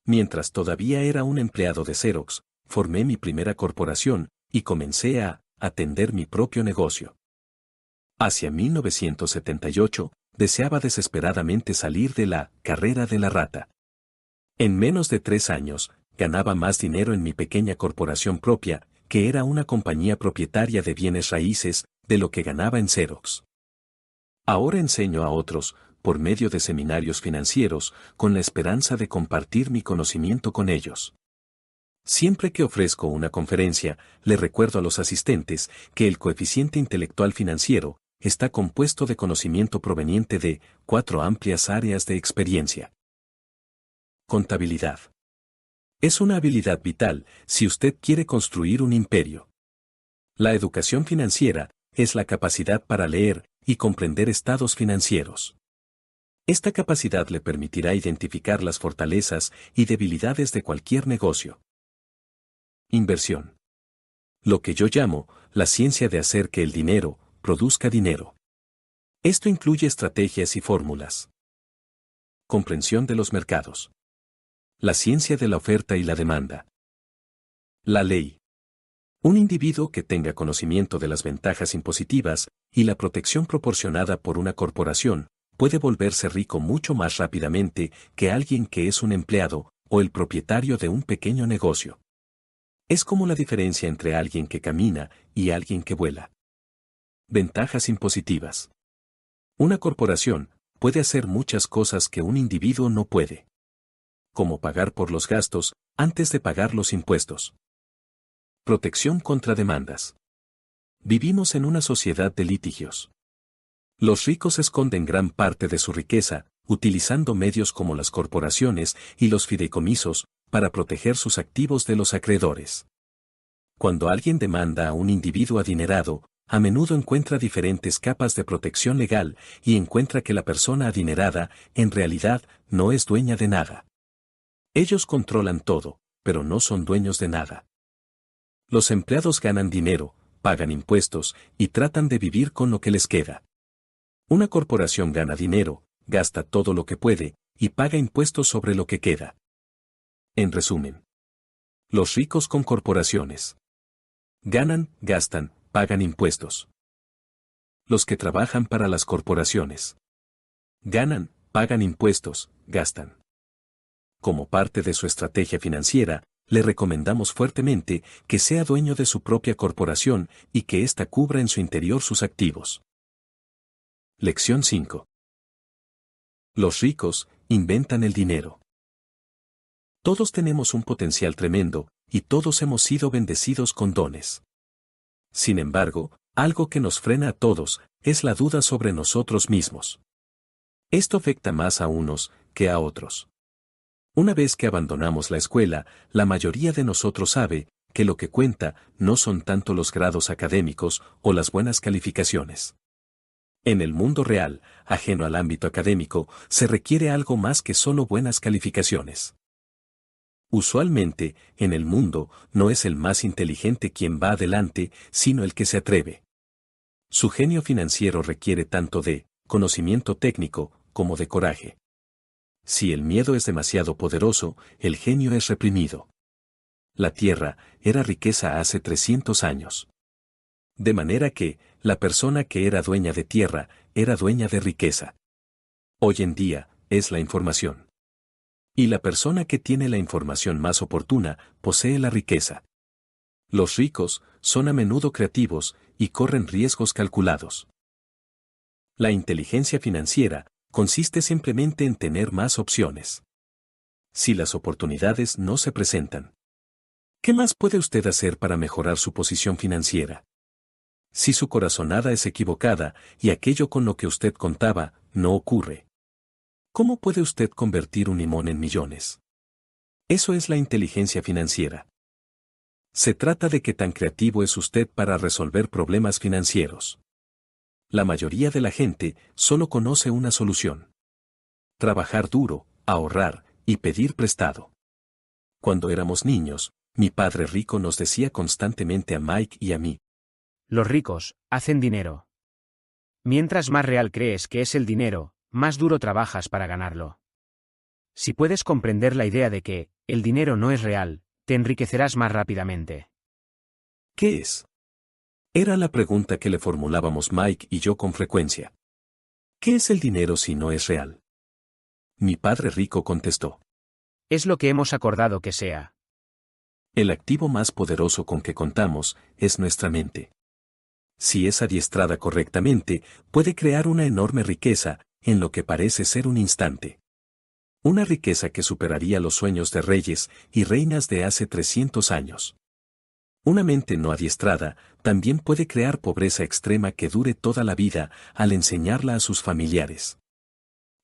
Mientras todavía era un empleado de Xerox, formé mi primera corporación, y comencé a atender mi propio negocio. Hacia 1978, deseaba desesperadamente salir de la carrera de la rata. En menos de 3 años, ganaba más dinero en mi pequeña corporación propia, que era una compañía propietaria de bienes raíces, de lo que ganaba en Xerox. Ahora enseño a otros, por medio de seminarios financieros, con la esperanza de compartir mi conocimiento con ellos. Siempre que ofrezco una conferencia, le recuerdo a los asistentes que el coeficiente intelectual financiero está compuesto de conocimiento proveniente de 4 amplias áreas de experiencia. Contabilidad. Es una habilidad vital si usted quiere construir un imperio. La educación financiera es la capacidad para leer y comprender estados financieros. Esta capacidad le permitirá identificar las fortalezas y debilidades de cualquier negocio. Inversión. Lo que yo llamo la ciencia de hacer que el dinero produzca dinero. Esto incluye estrategias y fórmulas. Comprensión de los mercados. La ciencia de la oferta y la demanda. La ley. Un individuo que tenga conocimiento de las ventajas impositivas y la protección proporcionada por una corporación puede volverse rico mucho más rápidamente que alguien que es un empleado o el propietario de un pequeño negocio. Es como la diferencia entre alguien que camina y alguien que vuela. Ventajas impositivas. Una corporación puede hacer muchas cosas que un individuo no puede. Como pagar por los gastos antes de pagar los impuestos. Protección contra demandas. Vivimos en una sociedad de litigios. Los ricos esconden gran parte de su riqueza, utilizando medios como las corporaciones y los fideicomisos, para proteger sus activos de los acreedores. Cuando alguien demanda a un individuo adinerado, a menudo encuentra diferentes capas de protección legal y encuentra que la persona adinerada, en realidad, no es dueña de nada. Ellos controlan todo, pero no son dueños de nada. Los empleados ganan dinero, pagan impuestos y tratan de vivir con lo que les queda. Una corporación gana dinero, gasta todo lo que puede y paga impuestos sobre lo que queda. En resumen, los ricos con corporaciones ganan, gastan, pagan impuestos. Los que trabajan para las corporaciones ganan, pagan impuestos, gastan. Como parte de su estrategia financiera, le recomendamos fuertemente que sea dueño de su propia corporación y que ésta cubra en su interior sus activos. Lección 5. Los ricos inventan el dinero. Todos tenemos un potencial tremendo, y todos hemos sido bendecidos con dones. Sin embargo, algo que nos frena a todos es la duda sobre nosotros mismos. Esto afecta más a unos que a otros. Una vez que abandonamos la escuela, la mayoría de nosotros sabe que lo que cuenta no son tanto los grados académicos o las buenas calificaciones. En el mundo real, ajeno al ámbito académico, se requiere algo más que solo buenas calificaciones. Usualmente, en el mundo, no es el más inteligente quien va adelante, sino el que se atreve. Su genio financiero requiere tanto de conocimiento técnico como de coraje. Si el miedo es demasiado poderoso, el genio es reprimido. La tierra era riqueza hace 300 años. De manera que, la persona que era dueña de tierra, era dueña de riqueza. Hoy en día, es la información. Y la persona que tiene la información más oportuna, posee la riqueza. Los ricos son a menudo creativos y corren riesgos calculados. La inteligencia financiera consiste simplemente en tener más opciones. Si las oportunidades no se presentan, ¿qué más puede usted hacer para mejorar su posición financiera? Si su corazonada es equivocada y aquello con lo que usted contaba no ocurre, ¿cómo puede usted convertir un limón en millones? Eso es la inteligencia financiera. Se trata de qué tan creativo es usted para resolver problemas financieros. La mayoría de la gente solo conoce una solución: trabajar duro, ahorrar y pedir prestado. Cuando éramos niños, mi padre rico nos decía constantemente a Mike y a mí: Los ricos hacen dinero. Mientras más real crees que es el dinero, más duro trabajas para ganarlo. Si puedes comprender la idea de que el dinero no es real, te enriquecerás más rápidamente. ¿qué es? Era la pregunta que le formulábamos Mike y yo con frecuencia. ¿Qué es el dinero si no es real? Mi padre rico contestó: Es lo que hemos acordado que sea. el activo más poderoso con que contamos es nuestra mente. Si es adiestrada correctamente, puede crear una enorme riqueza en lo que parece ser un instante. Una riqueza que superaría los sueños de reyes y reinas de hace 300 años. Una mente no adiestrada también puede crear pobreza extrema que dure toda la vida al enseñarla a sus familiares.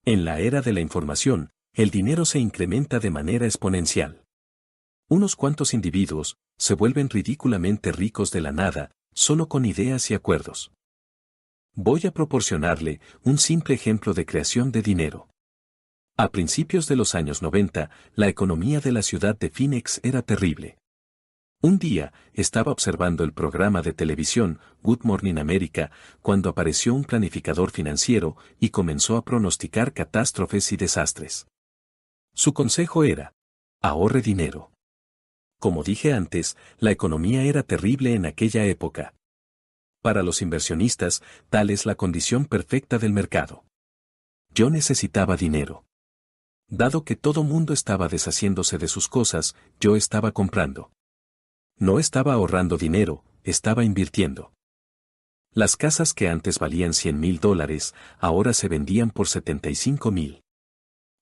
En la era de la información, el dinero se incrementa de manera exponencial. Unos cuantos individuos se vuelven ridículamente ricos de la nada, solo con ideas y acuerdos. Voy a proporcionarle un simple ejemplo de creación de dinero. A principios de los años 90, la economía de la ciudad de Phoenix era terrible. Un día, estaba observando el programa de televisión Good Morning America cuando apareció un planificador financiero y comenzó a pronosticar catástrofes y desastres. Su consejo era: ahorre dinero. Como dije antes, la economía era terrible en aquella época. Para los inversionistas, tal es la condición perfecta del mercado. Yo necesitaba dinero. Dado que todo mundo estaba deshaciéndose de sus cosas, yo estaba comprando. No estaba ahorrando dinero, estaba invirtiendo. Las casas que antes valían $100,000, ahora se vendían por $75,000.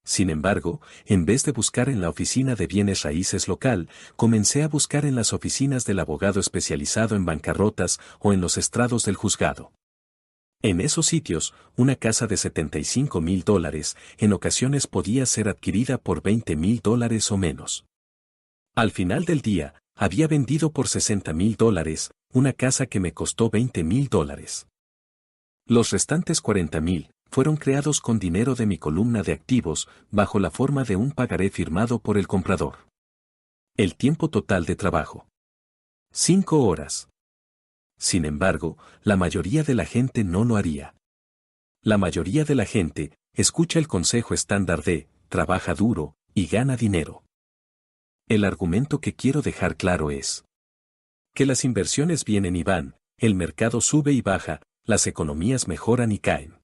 Sin embargo, en vez de buscar en la oficina de bienes raíces local, comencé a buscar en las oficinas del abogado especializado en bancarrotas o en los estrados del juzgado. En esos sitios, una casa de $75,000 en ocasiones podía ser adquirida por $20,000 o menos. Al final del día, había vendido por $60,000 una casa que me costó $20,000. Los restantes $40,000 fueron creados con dinero de mi columna de activos bajo la forma de un pagaré firmado por el comprador. El tiempo total de trabajo: 5 horas. Sin embargo, la mayoría de la gente no lo haría. La mayoría de la gente escucha el consejo estándar de trabaja duro y gana dinero. El argumento que quiero dejar claro es que las inversiones vienen y van, el mercado sube y baja, las economías mejoran y caen.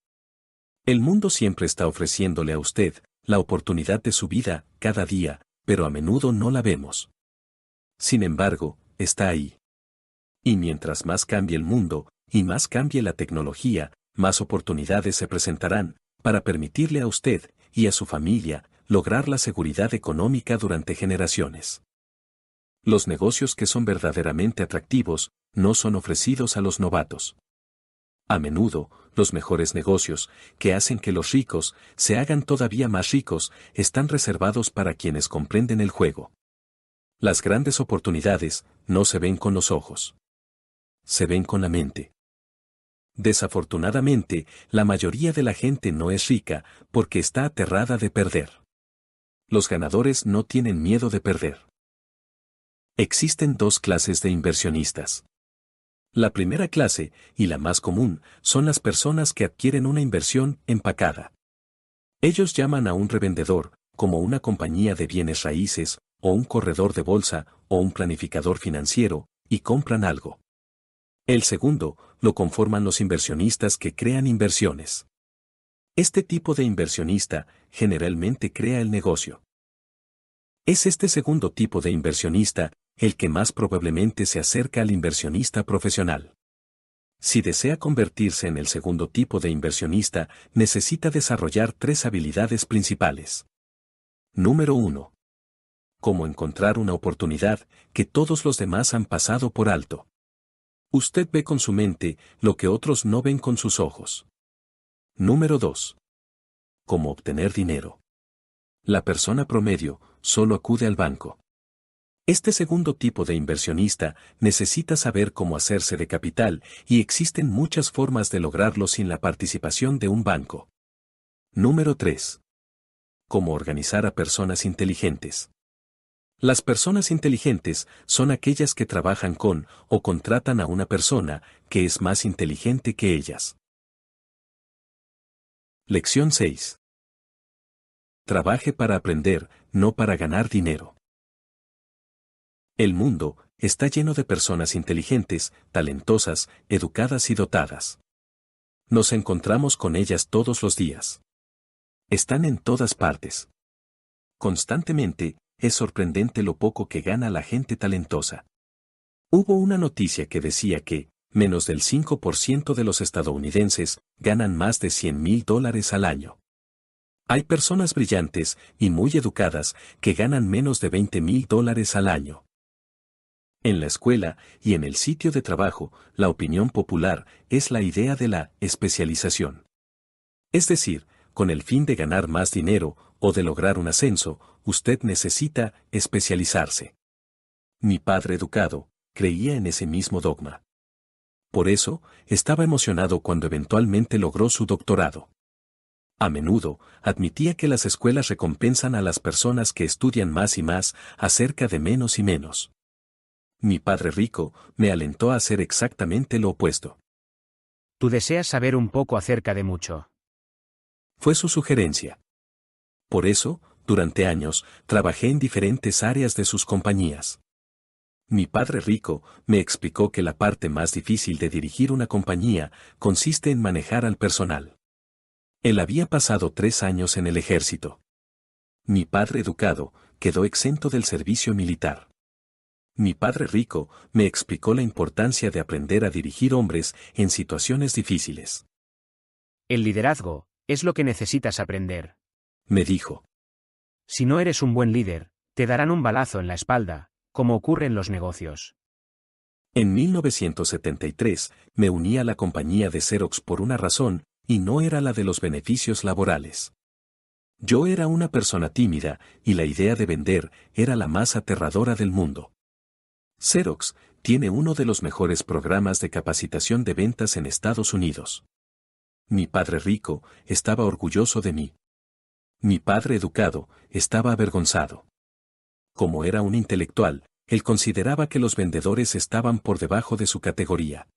El mundo siempre está ofreciéndole a usted la oportunidad de su vida cada día, pero a menudo no la vemos. Sin embargo, está ahí. Y mientras más cambie el mundo, y más cambie la tecnología, más oportunidades se presentarán para permitirle a usted y a su familia lograr la seguridad económica durante generaciones. Los negocios que son verdaderamente atractivos no son ofrecidos a los novatos. A menudo, los mejores negocios, que hacen que los ricos se hagan todavía más ricos, están reservados para quienes comprenden el juego. Las grandes oportunidades no se ven con los ojos. Se ven con la mente. Desafortunadamente, la mayoría de la gente no es rica porque está aterrada de perder. Los ganadores no tienen miedo de perder. Existen dos clases de inversionistas. La primera clase, y la más común, son las personas que adquieren una inversión empacada. Ellos llaman a un revendedor, como una compañía de bienes raíces, o un corredor de bolsa, o un planificador financiero, y compran algo. El segundo, lo conforman los inversionistas que crean inversiones. Este tipo de inversionista generalmente crea el negocio. Es este segundo tipo de inversionista el que más probablemente se acerca al inversionista profesional. Si desea convertirse en el segundo tipo de inversionista, necesita desarrollar 3 habilidades principales. Número 1. Cómo encontrar una oportunidad que todos los demás han pasado por alto. Usted ve con su mente lo que otros no ven con sus ojos. Número 2. Cómo obtener dinero. La persona promedio solo acude al banco. Este segundo tipo de inversionista necesita saber cómo hacerse de capital y existen muchas formas de lograrlo sin la participación de un banco. Número 3. Cómo organizar a personas inteligentes. Las personas inteligentes son aquellas que trabajan con o contratan a una persona que es más inteligente que ellas. Lección 6. Trabaje para aprender, no para ganar dinero. El mundo está lleno de personas inteligentes, talentosas, educadas y dotadas. Nos encontramos con ellas todos los días. Están en todas partes. Constantemente, es sorprendente lo poco que gana la gente talentosa. Hubo una noticia que decía que, menos del 5% de los estadounidenses ganan más de $100,000 al año. Hay personas brillantes y muy educadas que ganan menos de $20,000 al año. En la escuela y en el sitio de trabajo, la opinión popular es la idea de la especialización. Es decir, con el fin de ganar más dinero o de lograr un ascenso, usted necesita especializarse. Mi padre educado creía en ese mismo dogma. Por eso, estaba emocionado cuando eventualmente logró su doctorado. A menudo, admitía que las escuelas recompensan a las personas que estudian más y más acerca de menos y menos. Mi padre rico me alentó a hacer exactamente lo opuesto. Tú deseas saber un poco acerca de mucho. Fue su sugerencia. Por eso, durante años, trabajé en diferentes áreas de sus compañías. Mi padre rico me explicó que la parte más difícil de dirigir una compañía consiste en manejar al personal. Él había pasado 3 años en el ejército. Mi padre educado quedó exento del servicio militar. Mi padre rico me explicó la importancia de aprender a dirigir hombres en situaciones difíciles. El liderazgo es lo que necesitas aprender. Me dijo. Si no eres un buen líder, te darán un balazo en la espalda, como ocurre en los negocios. En 1973, me uní a la compañía de Xerox por una razón, y no era la de los beneficios laborales. Yo era una persona tímida, y la idea de vender era la más aterradora del mundo. Xerox tiene uno de los mejores programas de capacitación de ventas en Estados Unidos. Mi padre rico estaba orgulloso de mí. Mi padre educado estaba avergonzado. Como era un intelectual, él consideraba que los vendedores estaban por debajo de su categoría.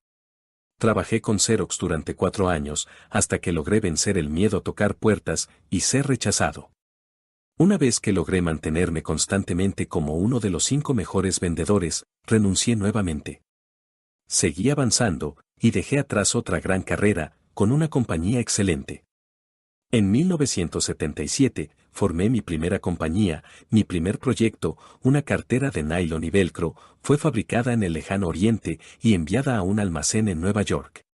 Trabajé con Xerox durante 4 años, hasta que logré vencer el miedo a tocar puertas y ser rechazado. Una vez que logré mantenerme constantemente como uno de los 5 mejores vendedores, renuncié nuevamente. Seguí avanzando, y dejé atrás otra gran carrera, con una compañía excelente. En 1977, formé mi primera compañía, mi primer proyecto, una cartera de nylon y velcro, fue fabricada en el lejano oriente y enviada a un almacén en Nueva York.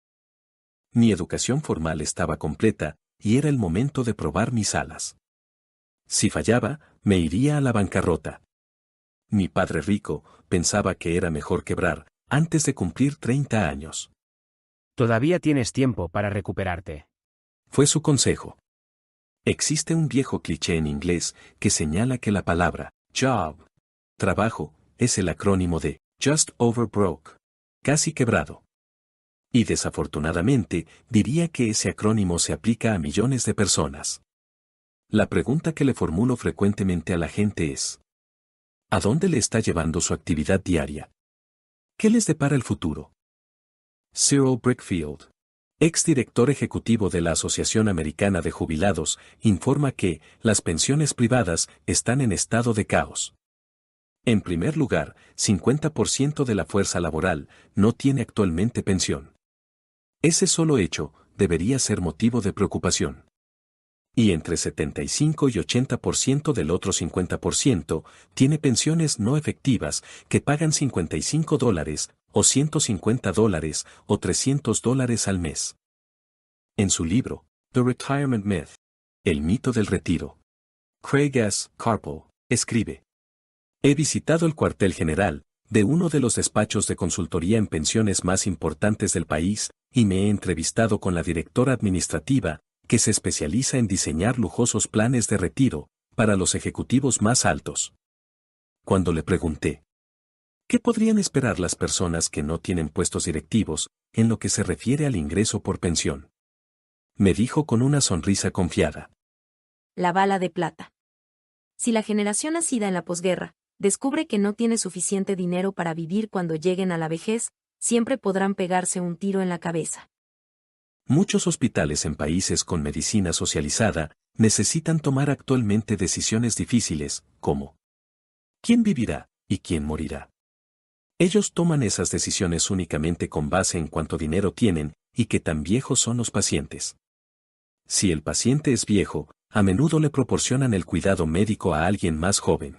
Mi educación formal estaba completa, y era el momento de probar mis alas. Si fallaba, me iría a la bancarrota. Mi padre rico pensaba que era mejor quebrar antes de cumplir 30 años. Todavía tienes tiempo para recuperarte. Fue su consejo. Existe un viejo cliché en inglés que señala que la palabra job, trabajo, es el acrónimo de just over broke, casi quebrado. Y desafortunadamente, diría que ese acrónimo se aplica a millones de personas. La pregunta que le formulo frecuentemente a la gente es: ¿a dónde le está llevando su actividad diaria? ¿Qué les depara el futuro? Cyril Brickfield, exdirector ejecutivo de la Asociación Americana de Jubilados, informa que las pensiones privadas están en estado de caos. En primer lugar, 50% de la fuerza laboral no tiene actualmente pensión. Ese solo hecho debería ser motivo de preocupación. Y entre 75 y 80% del otro 50% tiene pensiones no efectivas que pagan $55, o $150, o $300 al mes. En su libro, The Retirement Myth, El mito del retiro, Craig S. Carpel escribe: he visitado el cuartel general de uno de los despachos de consultoría en pensiones más importantes del país y me he entrevistado con la directora administrativa, que se especializa en diseñar lujosos planes de retiro para los ejecutivos más altos. Cuando le pregunté, ¿qué podrían esperar las personas que no tienen puestos directivos en lo que se refiere al ingreso por pensión? Me dijo con una sonrisa confiada. La bala de plata. Si la generación nacida en la posguerra descubre que no tiene suficiente dinero para vivir cuando lleguen a la vejez, siempre podrán pegarse un tiro en la cabeza. Muchos hospitales en países con medicina socializada necesitan tomar actualmente decisiones difíciles, como ¿quién vivirá y quién morirá? Ellos toman esas decisiones únicamente con base en cuánto dinero tienen y qué tan viejos son los pacientes. Si el paciente es viejo, a menudo le proporcionan el cuidado médico a alguien más joven.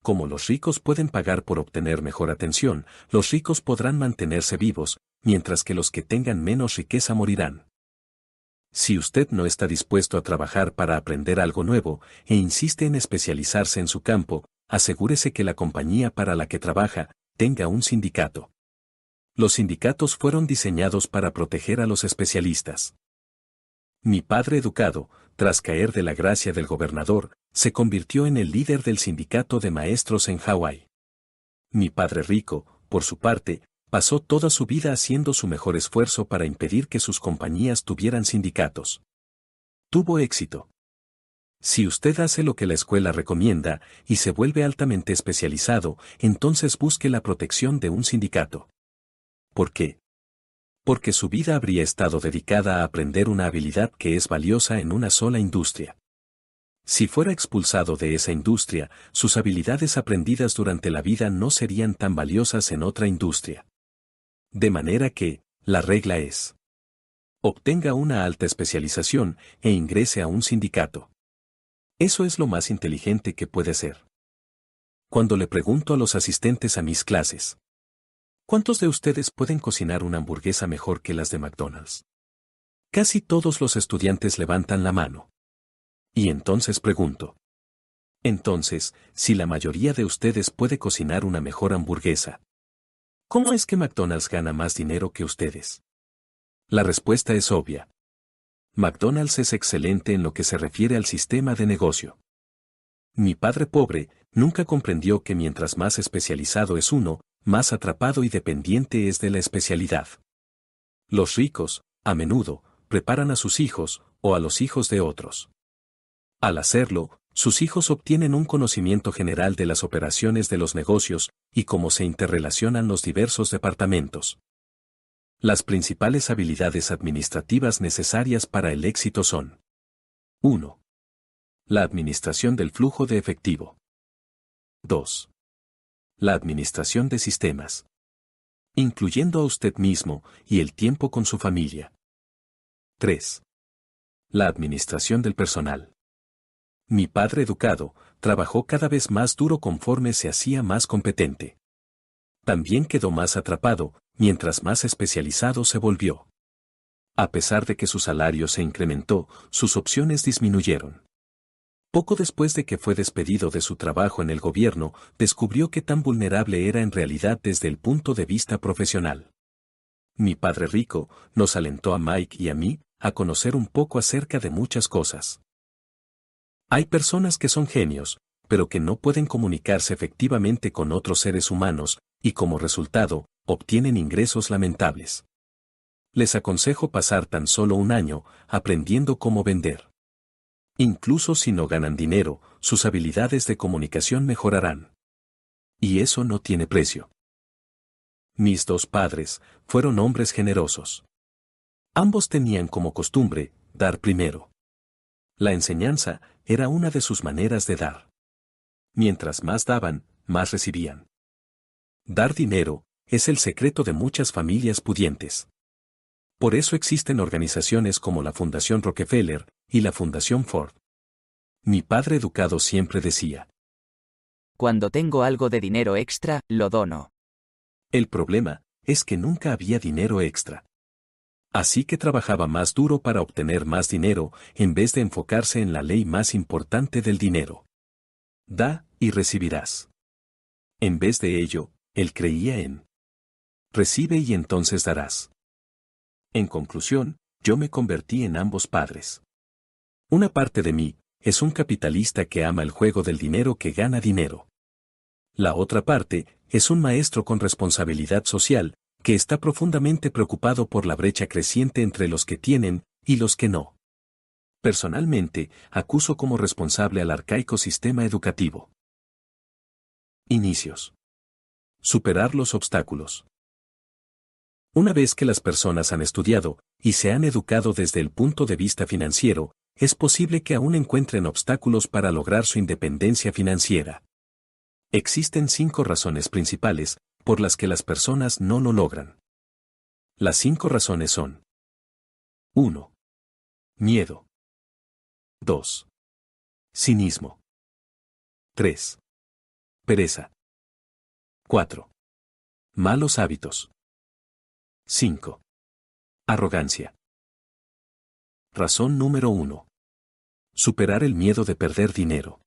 Como los ricos pueden pagar por obtener mejor atención, los ricos podrán mantenerse vivos, mientras que los que tengan menos riqueza morirán. Si usted no está dispuesto a trabajar para aprender algo nuevo e insiste en especializarse en su campo, asegúrese que la compañía para la que trabaja tenga un sindicato. Los sindicatos fueron diseñados para proteger a los especialistas. Mi padre educado, tras caer de la gracia del gobernador, se convirtió en el líder del sindicato de maestros en Hawái. Mi padre rico, por su parte, pasó toda su vida haciendo su mejor esfuerzo para impedir que sus compañías tuvieran sindicatos. Tuvo éxito. Si usted hace lo que la escuela recomienda y se vuelve altamente especializado, entonces busque la protección de un sindicato. ¿Por qué? Porque su vida habría estado dedicada a aprender una habilidad que es valiosa en una sola industria. Si fuera expulsado de esa industria, sus habilidades aprendidas durante la vida no serían tan valiosas en otra industria. De manera que, la regla es: obtenga una alta especialización e ingrese a un sindicato. Eso es lo más inteligente que puede hacer. Cuando le pregunto a los asistentes a mis clases, ¿cuántos de ustedes pueden cocinar una hamburguesa mejor que las de McDonald's? Casi todos los estudiantes levantan la mano. Y entonces pregunto. Entonces, si la mayoría de ustedes puede cocinar una mejor hamburguesa, ¿cómo es que McDonald's gana más dinero que ustedes? La respuesta es obvia. McDonald's es excelente en lo que se refiere al sistema de negocio. Mi padre pobre nunca comprendió que mientras más especializado es uno, más atrapado y dependiente es de la especialidad. Los ricos, a menudo, preparan a sus hijos, o a los hijos de otros. Al hacerlo, sus hijos obtienen un conocimiento general de las operaciones de los negocios y cómo se interrelacionan los diversos departamentos. Las principales habilidades administrativas necesarias para el éxito son: 1. La administración del flujo de efectivo. 2. La administración de sistemas, incluyendo a usted mismo y el tiempo con su familia. 3. La administración del personal. Mi padre educado trabajó cada vez más duro conforme se hacía más competente. También quedó más atrapado, mientras más especializado se volvió. A pesar de que su salario se incrementó, sus opciones disminuyeron. Poco después de que fue despedido de su trabajo en el gobierno, descubrió qué tan vulnerable era en realidad desde el punto de vista profesional. Mi padre rico nos alentó a Mike y a mí a conocer un poco acerca de muchas cosas. Hay personas que son genios, pero que no pueden comunicarse efectivamente con otros seres humanos, y como resultado, obtienen ingresos lamentables. Les aconsejo pasar tan solo un año aprendiendo cómo vender. Incluso si no ganan dinero, sus habilidades de comunicación mejorarán. Y eso no tiene precio. Mis dos padres fueron hombres generosos. Ambos tenían como costumbre dar primero. La enseñanza era una de sus maneras de dar. Mientras más daban, más recibían. Dar dinero es el secreto de muchas familias pudientes. Por eso existen organizaciones como la Fundación Rockefeller y la Fundación Ford. Mi padre educado siempre decía: Cuando tengo algo de dinero extra, lo dono. el problema es que nunca había dinero extra. Así que trabajaba más duro para obtener más dinero, en vez de enfocarse en la ley más importante del dinero. Da, y recibirás. En vez de ello, él creía en: recibe y entonces darás. En conclusión, yo me convertí en ambos padres. Una parte de mí es un capitalista que ama el juego del dinero que gana dinero. La otra parte es un maestro con responsabilidad social, que está profundamente preocupado por la brecha creciente entre los que tienen y los que no. Personalmente, acuso como responsable al arcaico sistema educativo. Inicios. Superar los obstáculos. Una vez que las personas han estudiado y se han educado desde el punto de vista financiero, es posible que aún encuentren obstáculos para lograr su independencia financiera. Existen 5 razones principales por las que las personas no lo logran. Las 5 razones son: 1. Miedo. 2. Cinismo. 3. Pereza. 4. Malos hábitos. 5. Arrogancia. Razón número 1. Superar el miedo de perder dinero.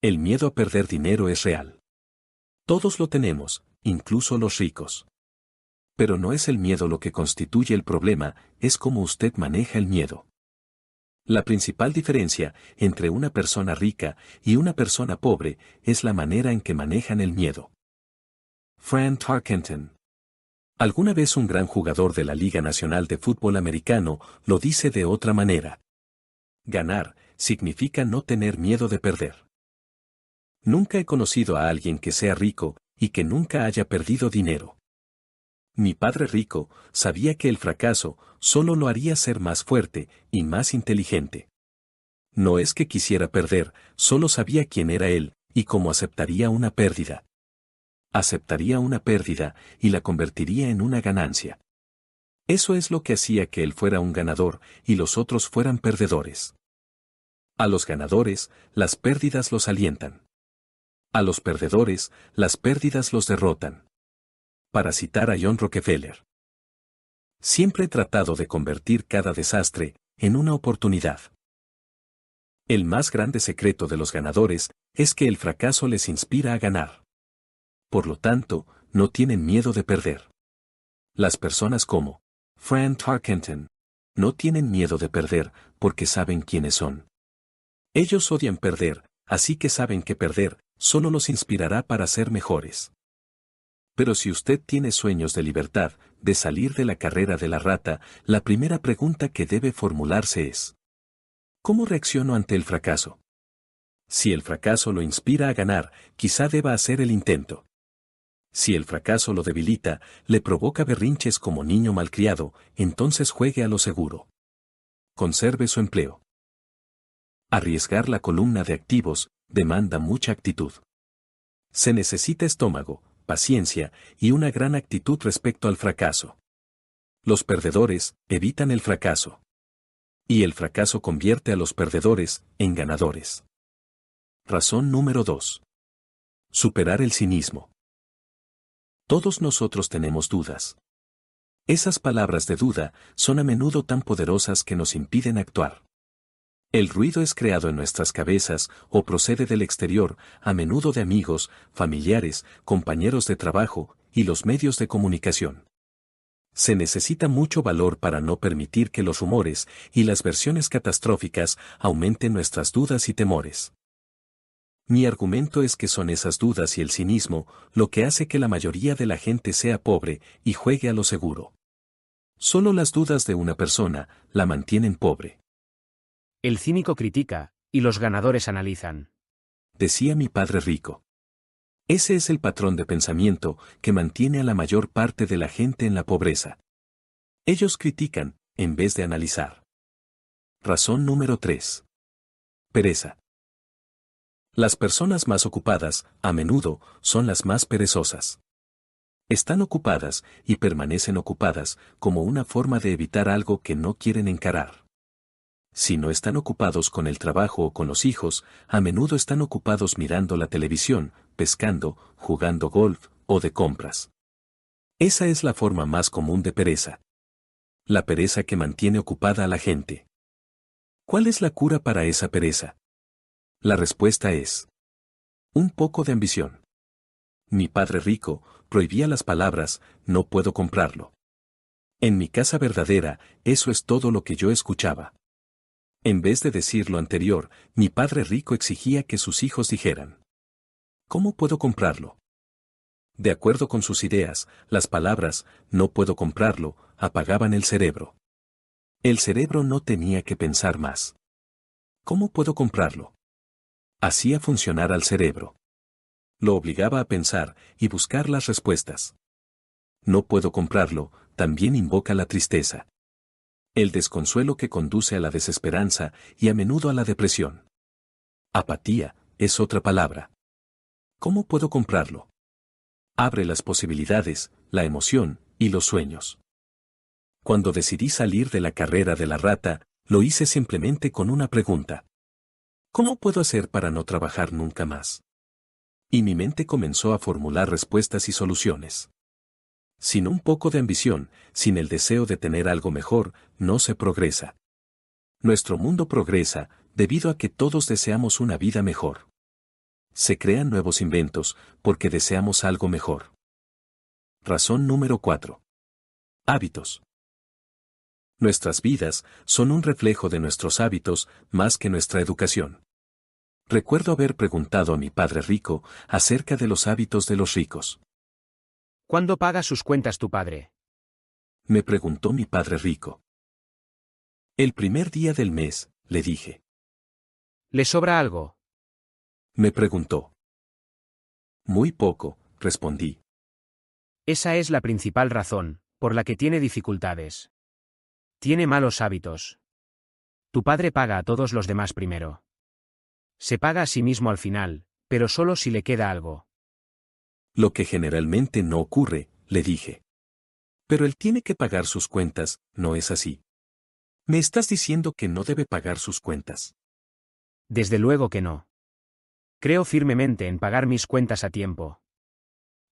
El miedo a perder dinero es real. Todos lo tenemos, incluso los ricos. Pero no es el miedo lo que constituye el problema, es cómo usted maneja el miedo. La principal diferencia entre una persona rica y una persona pobre es la manera en que manejan el miedo. Fran Tarkenton. Alguna vez un gran jugador de la Liga Nacional de Fútbol Americano lo dice de otra manera. Ganar significa no tener miedo de perder. Nunca he conocido a alguien que sea rico y que nunca haya perdido dinero. Mi padre rico sabía que el fracaso solo lo haría ser más fuerte y más inteligente. No es que quisiera perder, solo sabía quién era él y cómo aceptaría una pérdida. Aceptaría una pérdida y la convertiría en una ganancia. Eso es lo que hacía que él fuera un ganador y los otros fueran perdedores. A los ganadores, las pérdidas los alientan. A los perdedores, las pérdidas los derrotan. Para citar a John Rockefeller. Siempre he tratado de convertir cada desastre en una oportunidad. El más grande secreto de los ganadores es que el fracaso les inspira a ganar. Por lo tanto, no tienen miedo de perder. Las personas como Fran Tarkenton no tienen miedo de perder porque saben quiénes son. Ellos odian perder, así que saben que perder solo los inspirará para ser mejores. Pero si usted tiene sueños de libertad, de salir de la carrera de la rata, la primera pregunta que debe formularse es: ¿cómo reacciono ante el fracaso? Si el fracaso lo inspira a ganar, quizá deba hacer el intento. Si el fracaso lo debilita, le provoca berrinches como niño malcriado, entonces juegue a lo seguro. Conserve su empleo. Arriesgar la columna de activos demanda mucha actitud. Se necesita estómago, paciencia y una gran actitud respecto al fracaso. Los perdedores evitan el fracaso. Y el fracaso convierte a los perdedores en ganadores. Razón número 2. Superar el cinismo. Todos nosotros tenemos dudas. Esas palabras de duda son a menudo tan poderosas que nos impiden actuar. El ruido es creado en nuestras cabezas o procede del exterior, a menudo de amigos, familiares, compañeros de trabajo y los medios de comunicación. Se necesita mucho valor para no permitir que los rumores y las versiones catastróficas aumenten nuestras dudas y temores. Mi argumento es que son esas dudas y el cinismo lo que hace que la mayoría de la gente sea pobre y juegue a lo seguro. Solo las dudas de una persona la mantienen pobre. El cínico critica, y los ganadores analizan. Decía mi padre rico. Ese es el patrón de pensamiento que mantiene a la mayor parte de la gente en la pobreza. Ellos critican, en vez de analizar. Razón número 3. Pereza. Las personas más ocupadas, a menudo, son las más perezosas. Están ocupadas y permanecen ocupadas como una forma de evitar algo que no quieren encarar. Si no están ocupados con el trabajo o con los hijos, a menudo están ocupados mirando la televisión, pescando, jugando golf o de compras. Esa es la forma más común de pereza. La pereza que mantiene ocupada a la gente. ¿Cuál es la cura para esa pereza? La respuesta es: un poco de ambición. Mi padre rico prohibía las palabras, no puedo comprarlo. En mi casa verdadera, eso es todo lo que yo escuchaba. En vez de decir lo anterior, mi padre rico exigía que sus hijos dijeran: ¿Cómo puedo comprarlo? De acuerdo con sus ideas, las palabras, no puedo comprarlo, apagaban el cerebro. El cerebro no tenía que pensar más. ¿Cómo puedo comprarlo? Hacía funcionar al cerebro. Lo obligaba a pensar y buscar las respuestas. No puedo comprarlo, también invoca la tristeza. El desconsuelo que conduce a la desesperanza y a menudo a la depresión. Apatía, es otra palabra. ¿Cómo puedo comprarlo? Abre las posibilidades, la emoción y los sueños. Cuando decidí salir de la carrera de la rata, lo hice simplemente con una pregunta. ¿Cómo puedo hacer para no trabajar nunca más? Y mi mente comenzó a formular respuestas y soluciones. Sin un poco de ambición, sin el deseo de tener algo mejor, no se progresa. Nuestro mundo progresa debido a que todos deseamos una vida mejor. Se crean nuevos inventos porque deseamos algo mejor. Razón número 4. Hábitos. Nuestras vidas son un reflejo de nuestros hábitos más que nuestra educación. Recuerdo haber preguntado a mi padre rico acerca de los hábitos de los ricos. ¿Cuándo paga sus cuentas tu padre? Me preguntó mi padre rico. El primer día del mes, le dije. ¿Le sobra algo? Me preguntó. Muy poco, respondí. Esa es la principal razón, por la que tiene dificultades. Tiene malos hábitos. Tu padre paga a todos los demás primero. Se paga a sí mismo al final, pero solo si le queda algo. Lo que generalmente no ocurre, le dije. Pero él tiene que pagar sus cuentas, ¿no es así? ¿Me estás diciendo que no debe pagar sus cuentas? Desde luego que no. Creo firmemente en pagar mis cuentas a tiempo.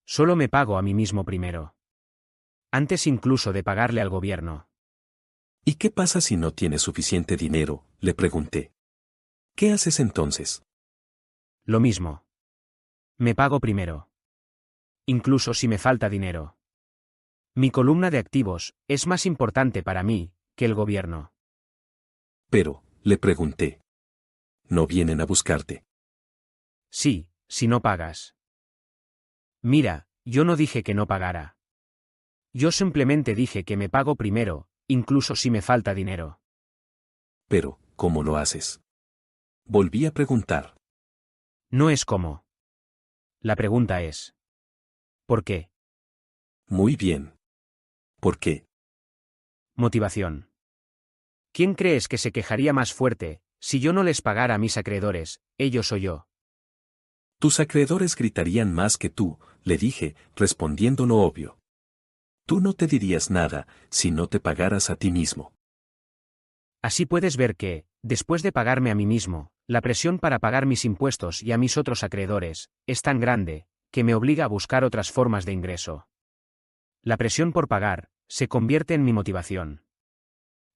Solo me pago a mí mismo primero. Antes incluso de pagarle al gobierno. ¿Y qué pasa si no tienes suficiente dinero?, le pregunté. ¿Qué haces entonces? Lo mismo. Me pago primero. Incluso si me falta dinero. Mi columna de activos es más importante para mí que el gobierno. Pero, le pregunté. ¿No vienen a buscarte? Sí, si no pagas. Mira, yo no dije que no pagara. Yo simplemente dije que me pago primero, incluso si me falta dinero. Pero, ¿cómo lo haces? Volví a preguntar. No es cómo. La pregunta es: ¿por qué? Muy bien. ¿Por qué? Motivación. ¿Quién crees que se quejaría más fuerte si yo no les pagara a mis acreedores, ellos o yo? Tus acreedores gritarían más que tú, le dije, respondiendo lo obvio. Tú no te dirías nada si no te pagaras a ti mismo. Así puedes ver que, después de pagarme a mí mismo, la presión para pagar mis impuestos y a mis otros acreedores es tan grande que me obliga a buscar otras formas de ingreso. La presión por pagar se convierte en mi motivación.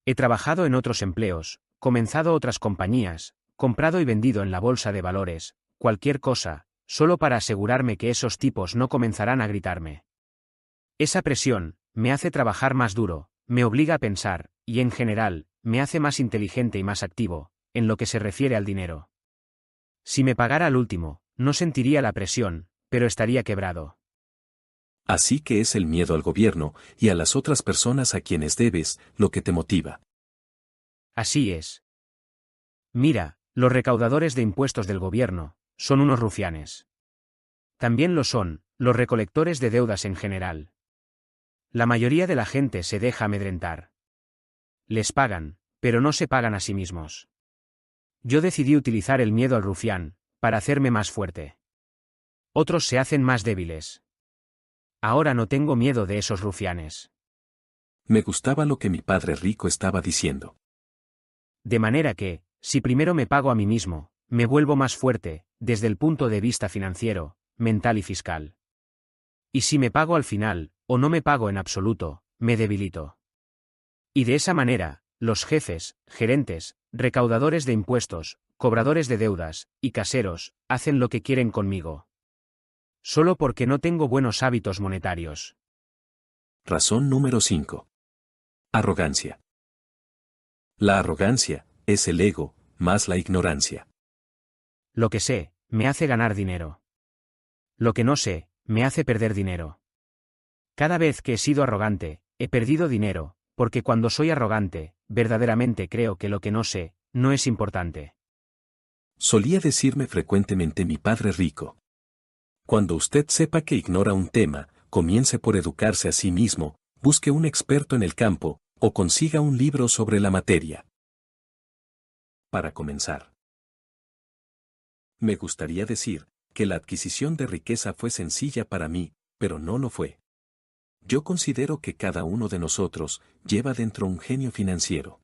He trabajado en otros empleos, comenzado otras compañías, comprado y vendido en la bolsa de valores, cualquier cosa, solo para asegurarme que esos tipos no comenzarán a gritarme. Esa presión me hace trabajar más duro, me obliga a pensar, y en general, me hace más inteligente y más activo, en lo que se refiere al dinero. Si me pagara al último, no sentiría la presión, pero estaría quebrado. Así que es el miedo al gobierno y a las otras personas a quienes debes lo que te motiva. Así es. Mira, los recaudadores de impuestos del gobierno son unos rufianes. También lo son los recolectores de deudas en general. La mayoría de la gente se deja amedrentar. Les pagan, pero no se pagan a sí mismos. Yo decidí utilizar el miedo al rufián para hacerme más fuerte. Otros se hacen más débiles. Ahora no tengo miedo de esos rufianes. Me gustaba lo que mi padre rico estaba diciendo. De manera que, si primero me pago a mí mismo, me vuelvo más fuerte, desde el punto de vista financiero, mental y fiscal. Y si me pago al final, o no me pago en absoluto, me debilito. Y de esa manera, los jefes, gerentes, recaudadores de impuestos, cobradores de deudas, y caseros, hacen lo que quieren conmigo. Solo porque no tengo buenos hábitos monetarios. Razón número 5. Arrogancia. La arrogancia es el ego, más la ignorancia. Lo que sé, me hace ganar dinero. Lo que no sé, me hace perder dinero. Cada vez que he sido arrogante, he perdido dinero, porque cuando soy arrogante, verdaderamente creo que lo que no sé, no es importante. Solía decirme frecuentemente mi padre rico. Cuando usted sepa que ignora un tema, comience por educarse a sí mismo, busque un experto en el campo, o consiga un libro sobre la materia. Para comenzar, me gustaría decir que la adquisición de riqueza fue sencilla para mí, pero no lo fue. Yo considero que cada uno de nosotros lleva dentro un genio financiero.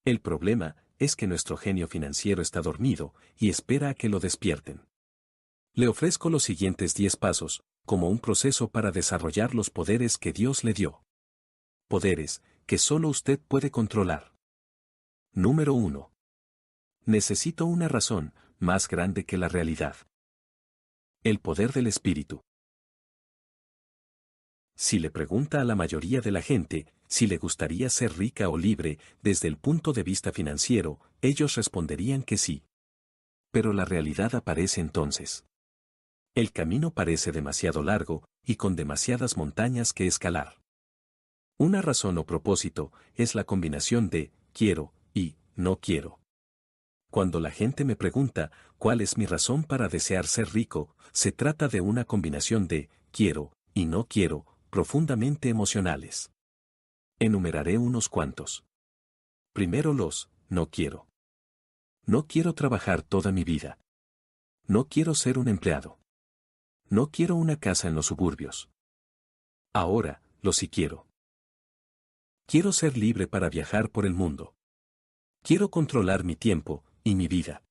El problema es que nuestro genio financiero está dormido y espera a que lo despierten. Le ofrezco los siguientes 10 pasos, como un proceso para desarrollar los poderes que Dios le dio. Poderes que solo usted puede controlar. Número 1. Necesito una razón más grande que la realidad. El poder del espíritu. Si le pregunta a la mayoría de la gente si le gustaría ser rica o libre desde el punto de vista financiero, ellos responderían que sí. Pero la realidad aparece entonces. El camino parece demasiado largo y con demasiadas montañas que escalar. Una razón o propósito es la combinación de quiero y no quiero. Cuando la gente me pregunta cuál es mi razón para desear ser rico, se trata de una combinación de quiero y no quiero, profundamente emocionales. Enumeraré unos cuantos. Primero los no quiero. No quiero trabajar toda mi vida. No quiero ser un empleado. No quiero una casa en los suburbios. Ahora, lo sí quiero. Quiero ser libre para viajar por el mundo. Quiero controlar mi tiempo y mi vida.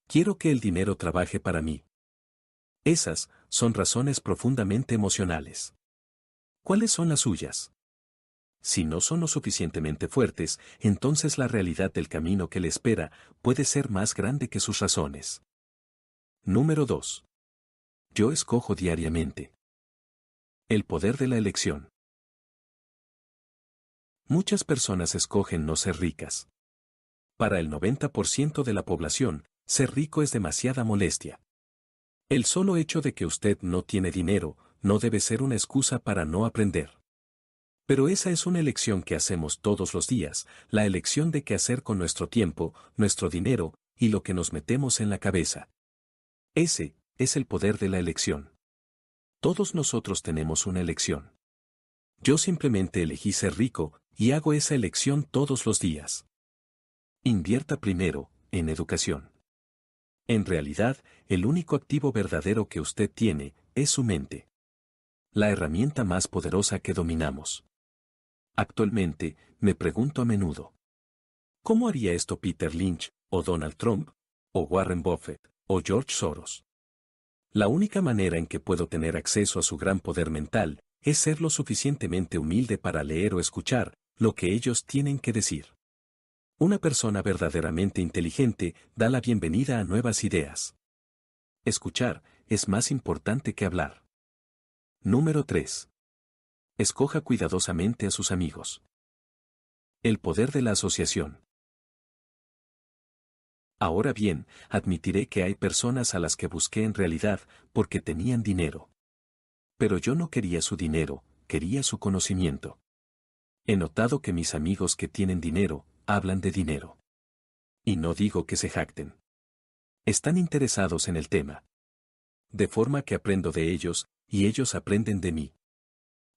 Quiero que el dinero trabaje para mí. Esas son razones profundamente emocionales. ¿Cuáles son las suyas? Si no son lo suficientemente fuertes, entonces la realidad del camino que le espera puede ser más grande que sus razones. Número 2. Yo escojo diariamente. El poder de la elección. Muchas personas escogen no ser ricas. Para el 90% de la población, ser rico es demasiada molestia. El solo hecho de que usted no tiene dinero no debe ser una excusa para no aprender. Pero esa es una elección que hacemos todos los días, la elección de qué hacer con nuestro tiempo, nuestro dinero, y lo que nos metemos en la cabeza. Ese es el poder de la elección. Todos nosotros tenemos una elección. Yo simplemente elegí ser rico, y hago esa elección todos los días. Invierta primero en educación. En realidad, el único activo verdadero que usted tiene es su mente. La herramienta más poderosa que dominamos. Actualmente, me pregunto a menudo. ¿Cómo haría esto Peter Lynch, o Donald Trump, o Warren Buffett, o George Soros? La única manera en que puedo tener acceso a su gran poder mental es ser lo suficientemente humilde para leer o escuchar lo que ellos tienen que decir. Una persona verdaderamente inteligente da la bienvenida a nuevas ideas. Escuchar es más importante que hablar. Número 3. Escoja cuidadosamente a sus amigos. El poder de la asociación. Ahora bien, admitiré que hay personas a las que busqué en realidad porque tenían dinero. Pero yo no quería su dinero, quería su conocimiento. He notado que mis amigos que tienen dinero, hablan de dinero. Y no digo que se jacten. Están interesados en el tema. De forma que aprendo de ellos, y ellos aprenden de mí.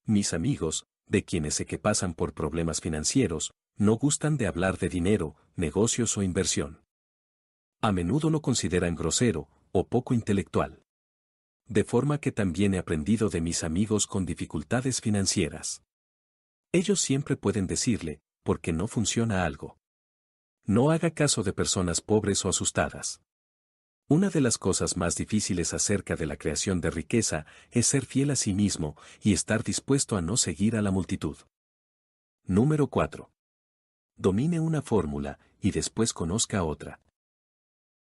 Mis amigos, de quienes sé que pasan por problemas financieros, no gustan de hablar de dinero, negocios o inversión. A menudo lo consideran grosero, o poco intelectual. De forma que también he aprendido de mis amigos con dificultades financieras. Ellos siempre pueden decirle, porque no funciona algo. No haga caso de personas pobres o asustadas. Una de las cosas más difíciles acerca de la creación de riqueza es ser fiel a sí mismo y estar dispuesto a no seguir a la multitud. Número 4. Domine una fórmula y después conozca otra.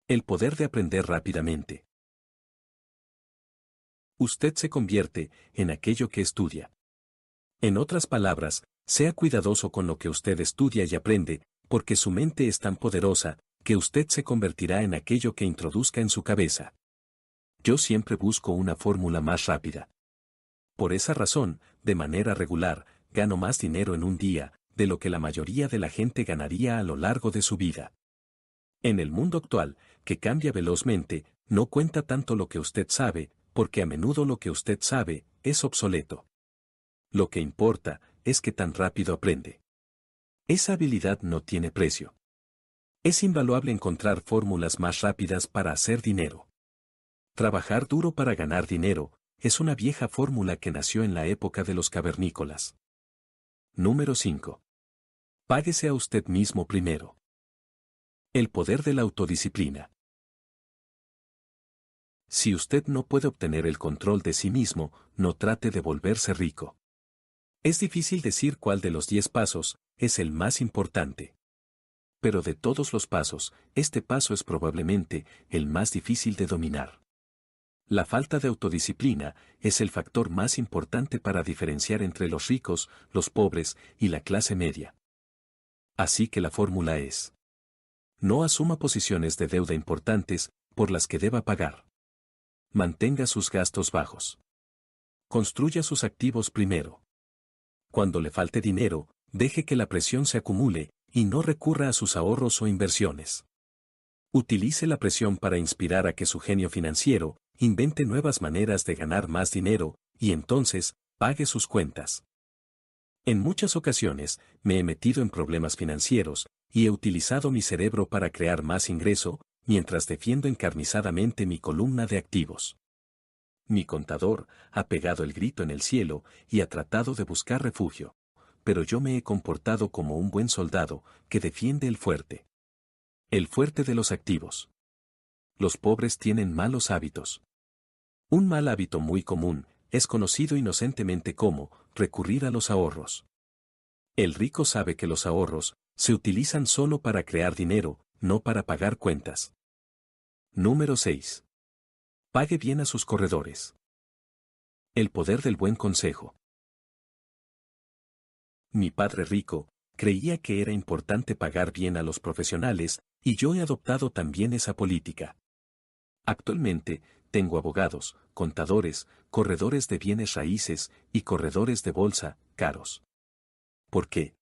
El poder de aprender rápidamente. Usted se convierte en aquello que estudia. En otras palabras, sea cuidadoso con lo que usted estudia y aprende, porque su mente es tan poderosa, que usted se convertirá en aquello que introduzca en su cabeza. Yo siempre busco una fórmula más rápida. Por esa razón, de manera regular, gano más dinero en un día, de lo que la mayoría de la gente ganaría a lo largo de su vida. En el mundo actual, que cambia velozmente, no cuenta tanto lo que usted sabe, porque a menudo lo que usted sabe es obsoleto. Lo que importa es que tan rápido aprende. Esa habilidad no tiene precio. Es invaluable encontrar fórmulas más rápidas para hacer dinero. Trabajar duro para ganar dinero es una vieja fórmula que nació en la época de los cavernícolas. Número 5. Páguese a usted mismo primero. El poder de la autodisciplina. Si usted no puede obtener el control de sí mismo, no trate de volverse rico. Es difícil decir cuál de los 10 pasos es el más importante. Pero de todos los pasos, este paso es probablemente el más difícil de dominar. La falta de autodisciplina es el factor más importante para diferenciar entre los ricos, los pobres y la clase media. Así que la fórmula es: no asuma posiciones de deuda importantes por las que deba pagar. Mantenga sus gastos bajos. Construya sus activos primero. Cuando le falte dinero, deje que la presión se acumule y no recurra a sus ahorros o inversiones. Utilice la presión para inspirar a que su genio financiero invente nuevas maneras de ganar más dinero y entonces pague sus cuentas. En muchas ocasiones me he metido en problemas financieros y he utilizado mi cerebro para crear más ingreso mientras defiendo encarnizadamente mi columna de activos. Mi contador ha pegado el grito en el cielo y ha tratado de buscar refugio, pero yo me he comportado como un buen soldado que defiende el fuerte. El fuerte de los activos. Los pobres tienen malos hábitos. Un mal hábito muy común es conocido inocentemente como recurrir a los ahorros. El rico sabe que los ahorros se utilizan solo para crear dinero, no para pagar cuentas. Número 6. Pague bien a sus corredores. El poder del buen consejo. Mi padre rico creía que era importante pagar bien a los profesionales, y yo he adoptado también esa política. Actualmente, tengo abogados, contadores, corredores de bienes raíces y corredores de bolsa, caros. ¿Por qué?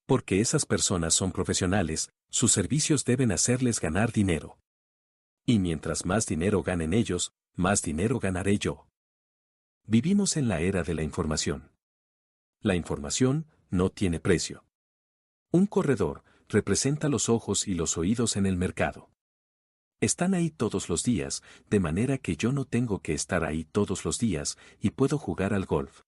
Porque esas personas son profesionales, sus servicios deben hacerles ganar dinero. Y mientras más dinero ganen ellos, más dinero ganaré yo. Vivimos en la era de la información. La información no tiene precio. Un corredor representa los ojos y los oídos en el mercado. Están ahí todos los días, de manera que yo no tengo que estar ahí todos los días y puedo jugar al golf.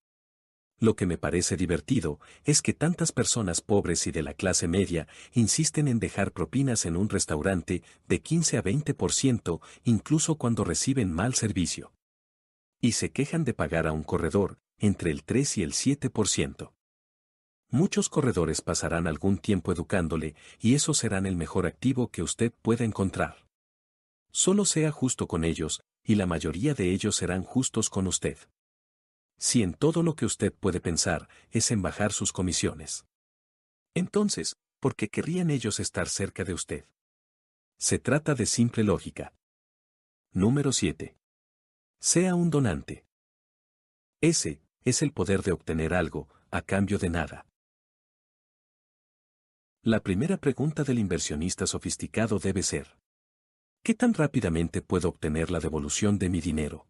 Lo que me parece divertido es que tantas personas pobres y de la clase media insisten en dejar propinas en un restaurante de 15 a 20%, incluso cuando reciben mal servicio. Y se quejan de pagar a un corredor entre el 3 y el 7%. Muchos corredores pasarán algún tiempo educándole y esos serán el mejor activo que usted pueda encontrar. Solo sea justo con ellos, y la mayoría de ellos serán justos con usted. Si en todo lo que usted puede pensar es en bajar sus comisiones, entonces, ¿por qué querrían ellos estar cerca de usted? Se trata de simple lógica. Número 7. Sea un donante. Ese es el poder de obtener algo a cambio de nada. La primera pregunta del inversionista sofisticado debe ser: ¿qué tan rápidamente puedo obtener la devolución de mi dinero?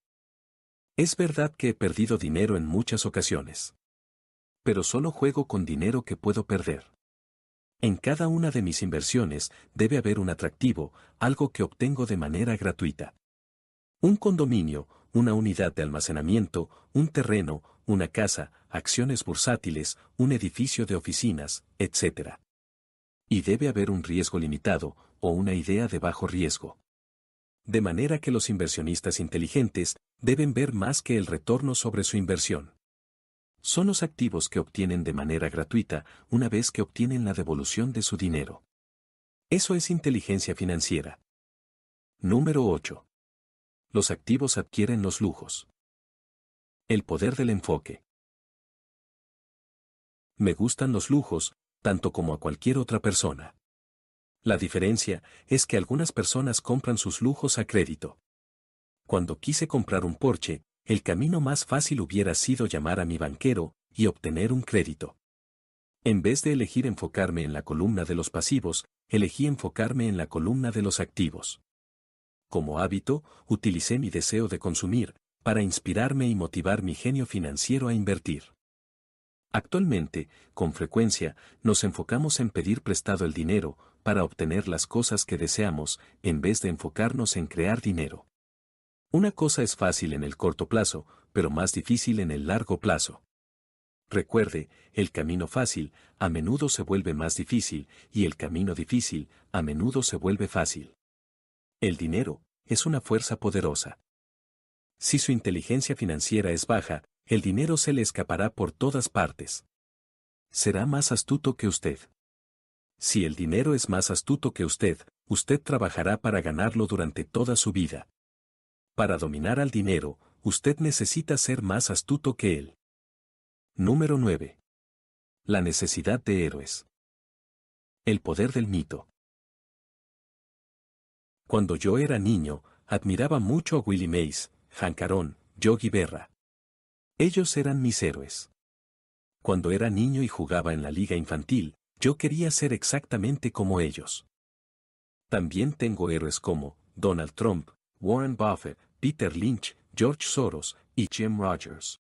Es verdad que he perdido dinero en muchas ocasiones. Pero solo juego con dinero que puedo perder. En cada una de mis inversiones debe haber un atractivo, algo que obtengo de manera gratuita. Un condominio, una unidad de almacenamiento, un terreno, una casa, acciones bursátiles, un edificio de oficinas, etc. Y debe haber un riesgo limitado, o una idea de bajo riesgo. De manera que los inversionistas inteligentes deben ver más que el retorno sobre su inversión. Son los activos que obtienen de manera gratuita una vez que obtienen la devolución de su dinero. Eso es inteligencia financiera. Número 8. Los activos adquieren los lujos. El poder del enfoque. Me gustan los lujos, tanto como a cualquier otra persona. La diferencia es que algunas personas compran sus lujos a crédito. Cuando quise comprar un Porsche, el camino más fácil hubiera sido llamar a mi banquero y obtener un crédito. En vez de elegir enfocarme en la columna de los pasivos, elegí enfocarme en la columna de los activos. Como hábito, utilicé mi deseo de consumir para inspirarme y motivar mi genio financiero a invertir. Actualmente, con frecuencia, nos enfocamos en pedir prestado el dinero para obtener las cosas que deseamos, en vez de enfocarnos en crear dinero. Una cosa es fácil en el corto plazo, pero más difícil en el largo plazo. Recuerde, el camino fácil a menudo se vuelve más difícil y el camino difícil a menudo se vuelve fácil. El dinero es una fuerza poderosa. Si su inteligencia financiera es baja, el dinero se le escapará por todas partes. Será más astuto que usted. Si el dinero es más astuto que usted trabajará para ganarlo durante toda su vida. Para dominar al dinero, usted necesita ser más astuto que él. Número 9. La necesidad de héroes. El poder del mito. Cuando yo era niño, admiraba mucho a Willie Mays, Hank Aaron, Yogi Berra. Ellos eran mis héroes. Cuando era niño y jugaba en la liga infantil, yo quería ser exactamente como ellos. También tengo héroes como Donald Trump, Warren Buffett, Peter Lynch, George Soros y Jim Rogers.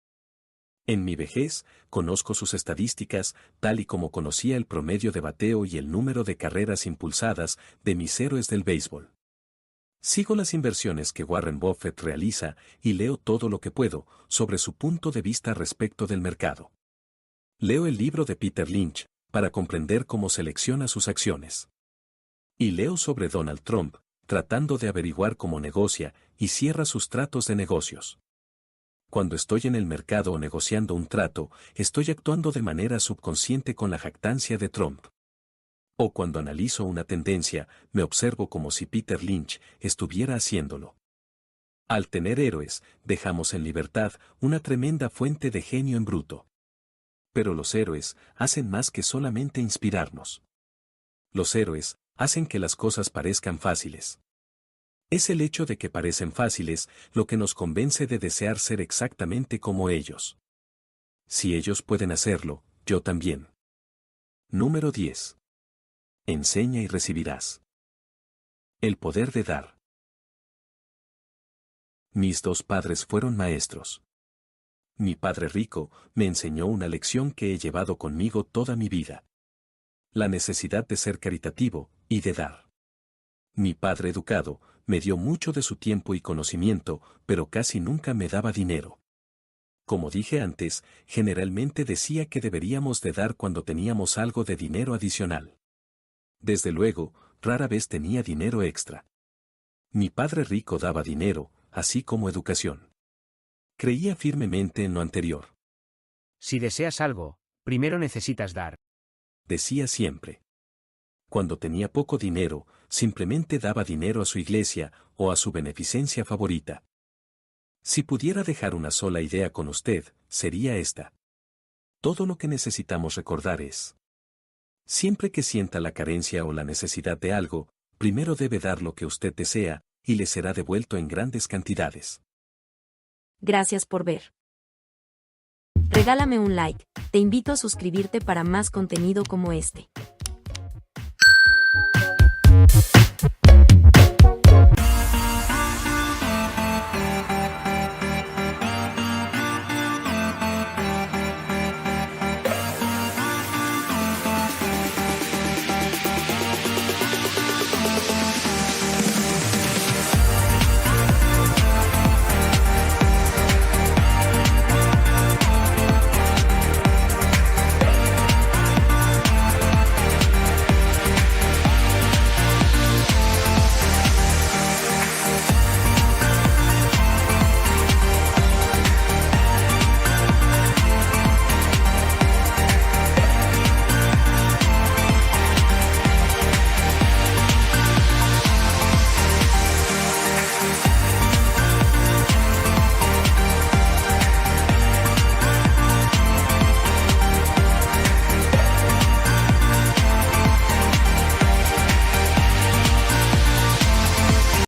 En mi vejez, conozco sus estadísticas, tal y como conocía el promedio de bateo y el número de carreras impulsadas de mis héroes del béisbol. Sigo las inversiones que Warren Buffett realiza y leo todo lo que puedo sobre su punto de vista respecto del mercado. Leo el libro de Peter Lynch para comprender cómo selecciona sus acciones. Y leo sobre Donald Trump, tratando de averiguar cómo negocia y cierra sus tratos de negocios. Cuando estoy en el mercado o negociando un trato, estoy actuando de manera subconsciente con la jactancia de Trump. O cuando analizo una tendencia, me observo como si Peter Lynch estuviera haciéndolo. Al tener héroes, dejamos en libertad una tremenda fuente de genio en bruto. Pero los héroes hacen más que solamente inspirarnos. Los héroes hacen que las cosas parezcan fáciles. Es el hecho de que parecen fáciles lo que nos convence de desear ser exactamente como ellos. Si ellos pueden hacerlo, yo también. Número 10. Enseña y recibirás. El poder de dar. Mis dos padres fueron maestros. Mi padre rico me enseñó una lección que he llevado conmigo toda mi vida. La necesidad de ser caritativo y de dar. Mi padre educado me dio mucho de su tiempo y conocimiento, pero casi nunca me daba dinero. Como dije antes, generalmente decía que deberíamos de dar cuando teníamos algo de dinero adicional. Desde luego, rara vez tenía dinero extra. Mi padre rico daba dinero, así como educación. Creía firmemente en lo anterior. Si deseas algo, primero necesitas dar. Decía siempre. Cuando tenía poco dinero, simplemente daba dinero a su iglesia o a su beneficencia favorita. Si pudiera dejar una sola idea con usted, sería esta. Todo lo que necesitamos recordar es: siempre que sienta la carencia o la necesidad de algo, primero debe dar lo que usted desea, y le será devuelto en grandes cantidades. Gracias por ver. Regálame un like, te invito a suscribirte para más contenido como este.